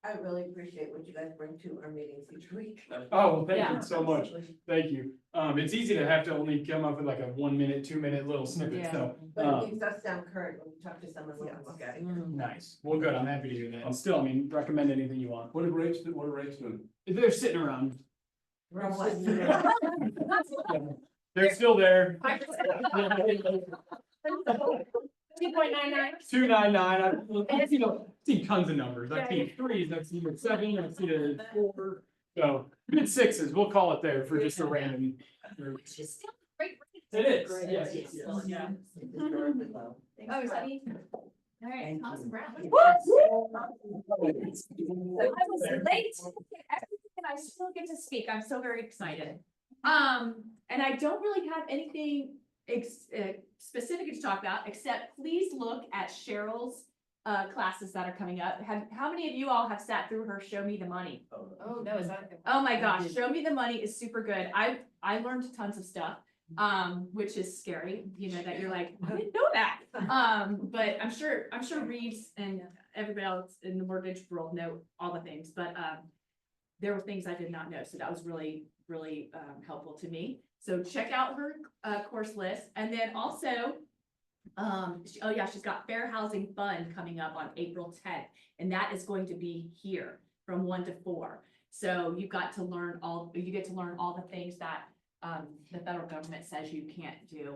I really appreciate what you guys bring to our meetings each week.
Oh, well, thank
Yeah.
you so much. Thank you. It's easy to have to only come up with like a 1 minute, 2 minute little snippet,
Yeah.
so.
But it makes us sound current when we talk to someone we can look at it.
Nice. Well, good. I'm happy to hear that. And still, I mean, recommend anything you want.
What are rates doing?
They're sitting around.
From what?
They're still there.
2.99.
299. I've seen tons of numbers. I've seen 3s, I've seen 7, I've seen a 4. So mid 6s, we'll call it there for just a random.
Which is still great.
It is. Yes, yes, yes.
Yeah. Oh, is that me? All right, awesome. I was late, and I still get to speak. I'm so very excited. And I don't really have anything specific to talk about, except please look at Cheryl's
classes that are coming up. How many of you all have sat through her Show Me the Money?
Oh, no, is that?
Oh my gosh, Show Me the Money is super good. I learned tons of stuff, which is scary, you know, that you're like, I didn't know that. But I'm sure Reeves and everybody else in the mortgage world know all the things, but there were things I did not know, so that was really, really helpful to me. So check out her course list, and then also, oh yeah, she's got Fair Housing Fund coming up on April 10th, and that is going to be here from 1 to 4. So you get to learn all the things that the federal government says you can't do.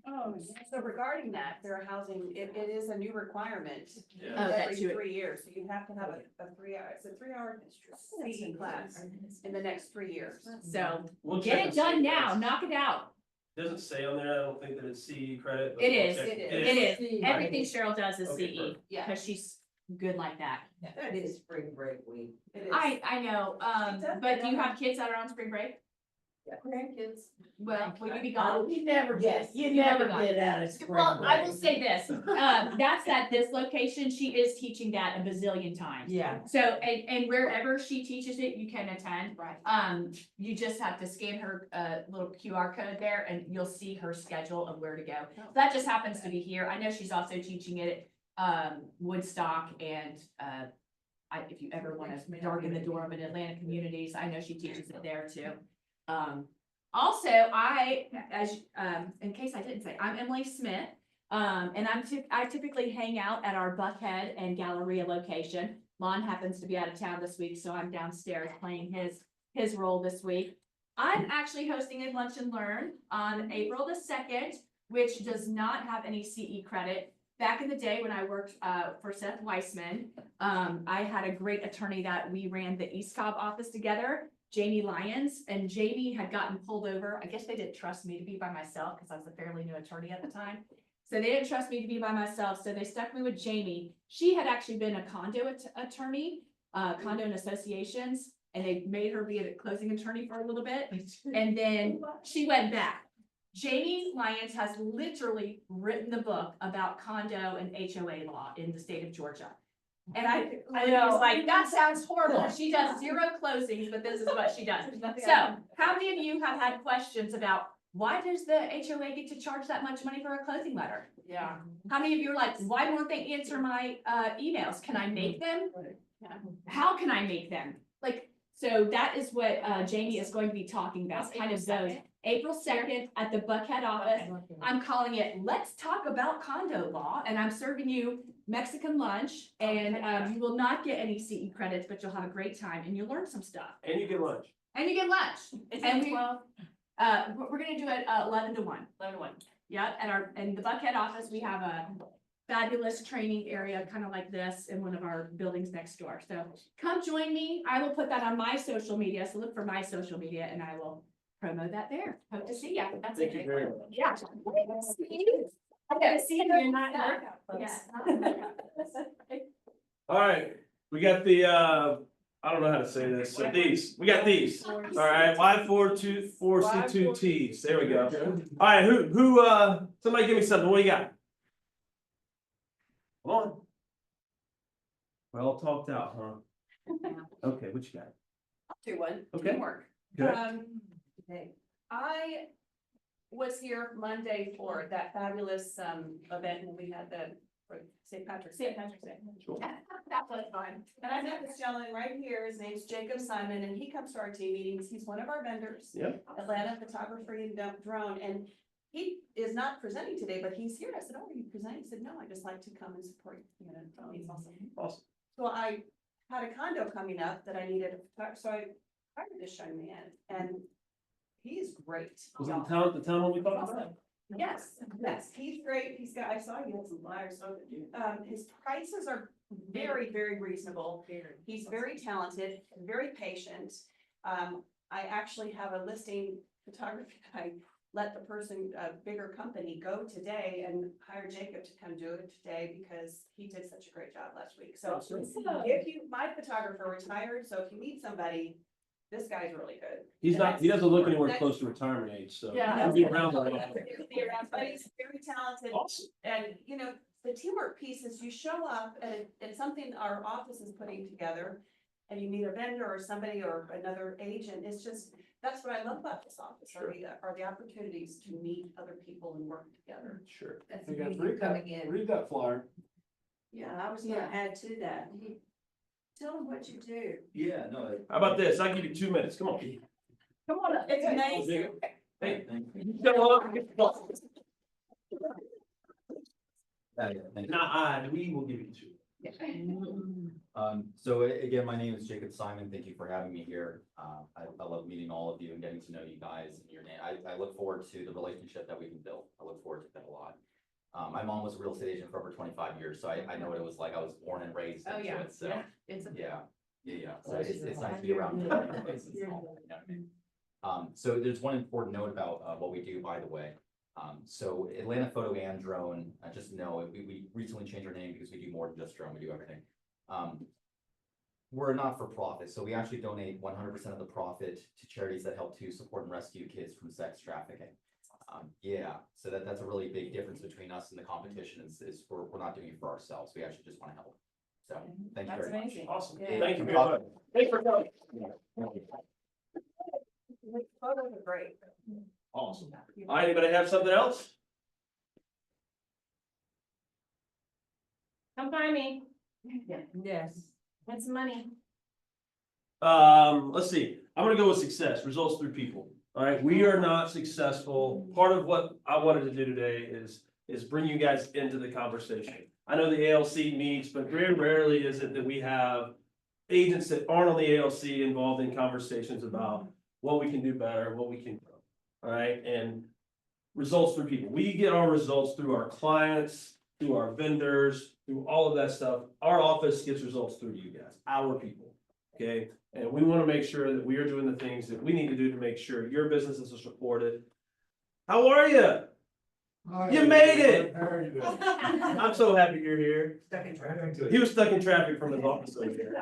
Oh, so regarding that, fair housing, it is a new requirement
Oh, that
every
too.
3 years. So you have to have a 3-hour, it's a 3-hour CE class in the next 3 years.
So
We'll
get
check
it
and
done
see.
now, knock it out.
Doesn't say on there, I don't think that it's CE credit. but
It
we'll
is,
check.
it is. Everything Cheryl does is
Okay,
CE,
perfect.
Yeah.
because she's good like that.
That is spring break week.
It is.
I know, but do you have kids that are on spring break?
Grandkids.
Well, will you be gone?
You never
Yes,
get, you
you
never
never
get out of spring
Well, I will
break.
say this, that's at this location, she is teaching that a bazillion times.
Yeah.
So, and wherever she teaches it, you can attend.
Right.
You just have to scan her, little QR code there and you'll see her schedule of where to go. That just happens to be here. I know she's also teaching it at, Woodstock and, if you ever want to darken the door of an Atlanta Communities, I know she teaches it there too. Also, in case I didn't say, I'm Emily Smith. And I typically hang out at our Buckhead and Galleria location. Lon happens to be out of town this week, so I'm downstairs playing his role this week. I'm actually hosting a lunch and learn on April the 2nd, which does not have any CE credit. Back in the day when I worked for Seth Weissman, I had a great attorney that we ran the East Cobb office together, Jamie Lyons, and Jamie had gotten pulled over. I guess they didn't trust me to be by myself because I was a fairly new attorney at the time. So they didn't trust me to be by myself, so they stuck me with Jamie. She had actually been a condo attorney, condo and associations, and they made her be a closing attorney for a little bit. And then she went back. Jamie Lyons has literally written the book about condo and HOA law in the state of Georgia. And I was like, that sounds horrible. She does 0 closings, but this is what she does. So how many of you have had questions about why does the HOA get to charge that much money for a closing letter?
Yeah.
How many of you are like, why won't they answer my emails? Can I make them? How can I make them? Like, so that is what Jamie is going to be talking about, kind of those. April 2nd at the Buckhead office. I'm calling it, let's talk about condo law, and I'm serving you Mexican lunch, and you will not get any CE credits, but you'll have a great time and you'll learn some stuff.
And you get lunch.
And you get lunch.
It's
And
at
we,
12.
we're gonna do it 11 to 1.
11 to 1.
Yeah, in the Buckhead office, we have a fabulous training area, kind of like this, in one of our buildings next door. So come join me. I will put that on my social media. So look for my social media and I will promote that there. Hope to see you. That's
Thank
it.
you very much.
Yeah. I'm gonna see you in that workout. Yeah.
All right, we got the, I don't know how to say this, so these, we got these. All right, Y424C2Ts, there we go. All right, who, somebody give me something, what do you got? Come on. We're all talked out, huh? Okay, what you got?
I'll do one.
Okay.
Teamwork.
Good.
I was here Monday for that fabulous event when we had the for St. Patrick's Day.
Sure.
That was fun. And I met this gentleman right here. His name's Jacob Simon, and he comes to our team meetings. He's one of our vendors.
Yep.
Atlanta Photography and Drone, and he is not presenting today, but he's here. I said, "Oh, are you presenting?" He said, "No, I just like to come and support, you know, he's awesome."
Awesome.
So I had a condo coming up that I needed, so I hired this young man, and he is great.
Was it the town one we talked about?
Yes, he's great. He's got, I saw you had some flyers, so, his prices are very, very reasonable. He's very talented, very patient. I actually have a listing photography that I let the person, a bigger company, go today and hire Jacob to come do it today because he did such a great job last week. So if you, my photographer retired, so if you need somebody, this guy's really good.
He's
And
not,
that's-
he doesn't look anywhere
that's-
close to retirement age, so.
Yeah.
He'll be around a while.
He'll be around, but he's very talented.
Awesome.
And, you know,
the teamwork piece is you show up and something our office is putting together. And you meet a vendor or somebody or another agent, it's just, that's what I love about this office, are the opportunities to meet other people and work together.
Sure.
That's
Hey,
the
guys,
beauty of coming in.
read that flyer.
Yeah, I was gonna add to that. Tell them what you do.
Yeah, no.
How about this? I'll give you 2 minutes. Come on.
Come on up, it's amazing.
Hey, show up. Nah, we will give you 2.
So again, my name is Jacob Simon. Thank you for having me here. I love meeting all of you and getting to know you guys and your name. I look forward to the relationship that we can build. I look forward to that a lot. My mom was a real estate agent for over 25 years, so I know what it was like. I was born and raised into it, so. Yeah. So it's nice to be around. You know what I mean? So there's one important note about what we do, by the way. So Atlanta Photo and Drone, just know, we recently changed our name because we do more than just drone, we do everything. We're a not-for-profit, so we actually donate 100% of the profit to charities that help to support and rescue kids from sex trafficking. So that's a really big difference between us and the competition is we're not doing it for ourselves, we actually just wanna help. So, thank you very much.
Awesome.
Yeah.
Thank you very much. Thanks for coming.
Photos are great.
Awesome. All right, anybody have something else?
Come find me,
Yes.
want some money.
Let's see. I'm gonna go with success, results through people. All right, we are not successful. Part of what I wanted to do today is bring you guys into the conversation. I know the ALC meets, but very rarely is it that we have agents that aren't on the ALC involved in conversations about what we can do better, what we can grow. All right, and results through people. We get our results through our clients, through our vendors, through all of that stuff. Our office gets results through you guys, our people. Okay, and we want to make sure that we are doing the things that we need to do to make sure your businesses are supported. How are you? You made it. I'm so happy you're here.
Stuck in traffic.
He was stuck in traffic from his office over here.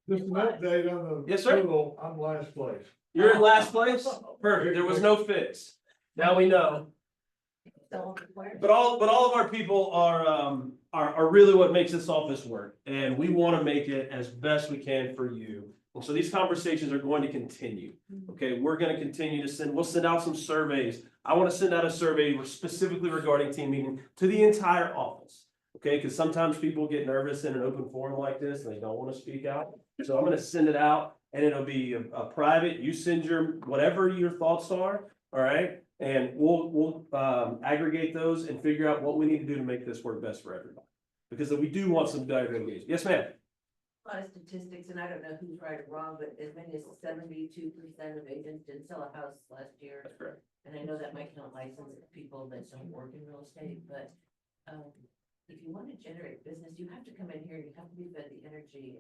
Just an update on the.
Yes, sir.
total, I'm last place.
You're in last place? Perfect. There was no fix. Now we know. But all of our people are really what makes this office work. And we want to make it as best we can for you. And so these conversations are going to continue. Okay, we're going to continue to we'll send out some surveys. I want to send out a survey specifically regarding team meeting to the entire office. Okay, because sometimes people get nervous in an open forum like this and they don't want to speak out. So I'm going to send it out and it'll be a private, you send your, whatever your thoughts are, all right? And we'll aggregate those and figure out what we need to do to make this work best for everybody. Because we do want some direct engagement. Yes, ma'am.
A lot of statistics, and I don't know who's right or wrong, but as many as 72% of agents didn't sell a house last year.
That's correct.
And I know that might not license people that don't work in real estate, but, if you want to generate business, you have to come in here, you have to be fed the energy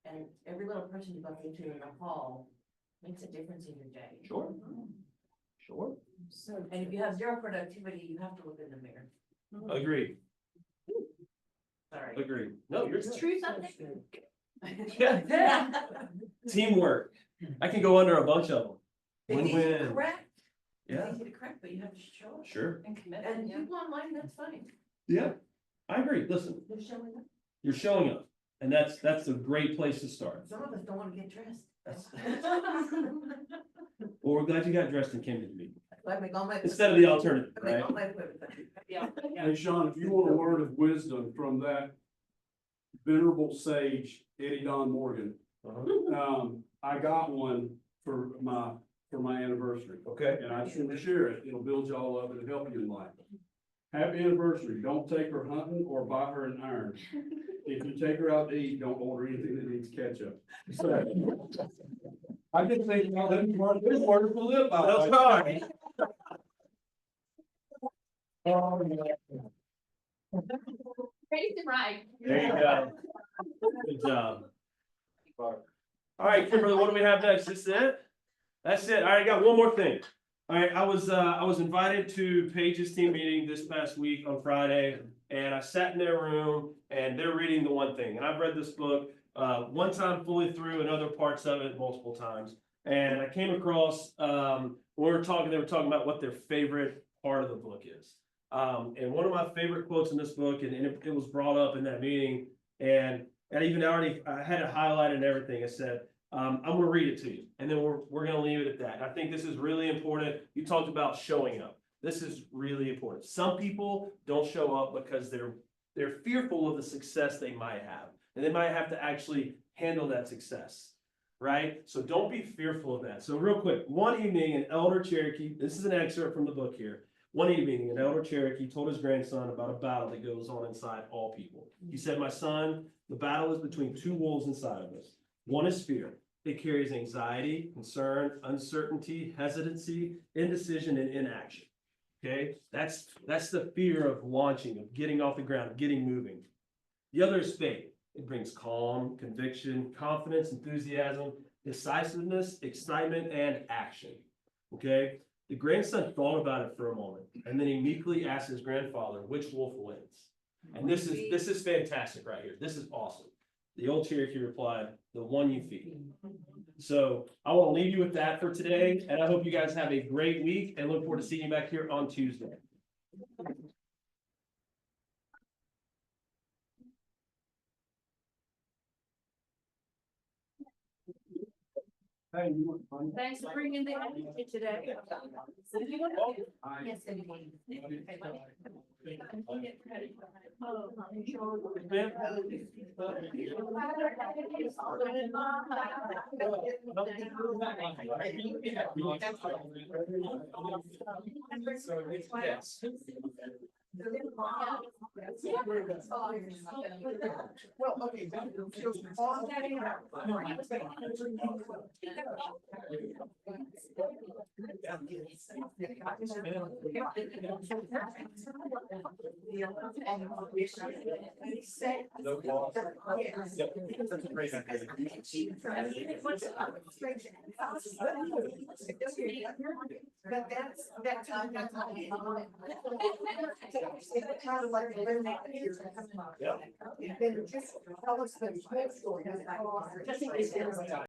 and every little person you bump into in the hall makes a difference in your day.
Sure. Sure.
So, and if you have zero productivity, you have to look in the mirror.
Agreed.
Sorry.
Agreed. No, you're good.
True something.
Yeah. Teamwork. I can go under a bunch of them.
It's easy to
Win-win.
correct.
Yeah.
It's easy to correct, but you have to show up.
Sure.
And commit.
And people online, that's fine.
Yeah. I agree. Listen,
They're showing up.
you're showing up. And that's a great place to start.
Some of us don't want to get dressed.
Well, we're glad you got dressed and came to the meeting.
I make all my.
Instead of the alternative,
I make
right?
all my equipment.
Yeah.
Hey, Sean, if you want a word of wisdom from that venerable sage, Eddie Don Morgan, I got one for my anniversary.
Okay.
And I just want to share it. It'll build y'all up and help you in life. Happy anniversary. Don't take her hunting or buy her an iron. If you take her out to eat, don't order anything that needs ketchup. So, I just think, well, this word to live by.
That's right.
Raised and right.
There you go. Good job. All right, Kimberly, what do we have next? This it? That's it. All right, I got one more thing. All right, I was invited to Paige's team meeting this past week on Friday, and I sat in their room and they're reading The One Thing. And I've read this book one time fully through and other parts of it multiple times. And I came across, when we were talking, they were talking about what their favorite part of the book is. And one of my favorite quotes in this book, and it was brought up in that meeting, and I had it highlighted and everything. I said, I'm gonna read it to you, and then we're gonna leave it at that. And I think this is really important. You talked about showing up. This is really important. Some people don't show up because they're fearful of the success they might have, and they might have to actually handle that success, right? So don't be fearful of that. So real quick, one evening, an elder Cherokee, this is an excerpt from the book here. One evening, an elder Cherokee told his grandson about a battle that goes on inside all people. He said, "My son, the battle is between two wolves inside of us. One is fear. It carries anxiety, concern, uncertainty, hesitancy, indecision, and inaction." Okay, that's the fear of launching, of getting off the ground, of getting moving. The other is faith. It brings calm, conviction, confidence, enthusiasm, decisiveness, excitement, and action. Okay, the grandson thought about it for a moment, and then he meekly asked his grandfather which wolf wins. And this is fantastic right here. This is awesome. The old Cherokee replied, "The one you feed." So I want to leave you with that for today, and I hope you guys have a great week and look forward to seeing you back here on Tuesday.
Thanks for bringing the energy today.
Yes,
Well, okay. But that's kind of like.
Yeah.
Then just tell us the whole story.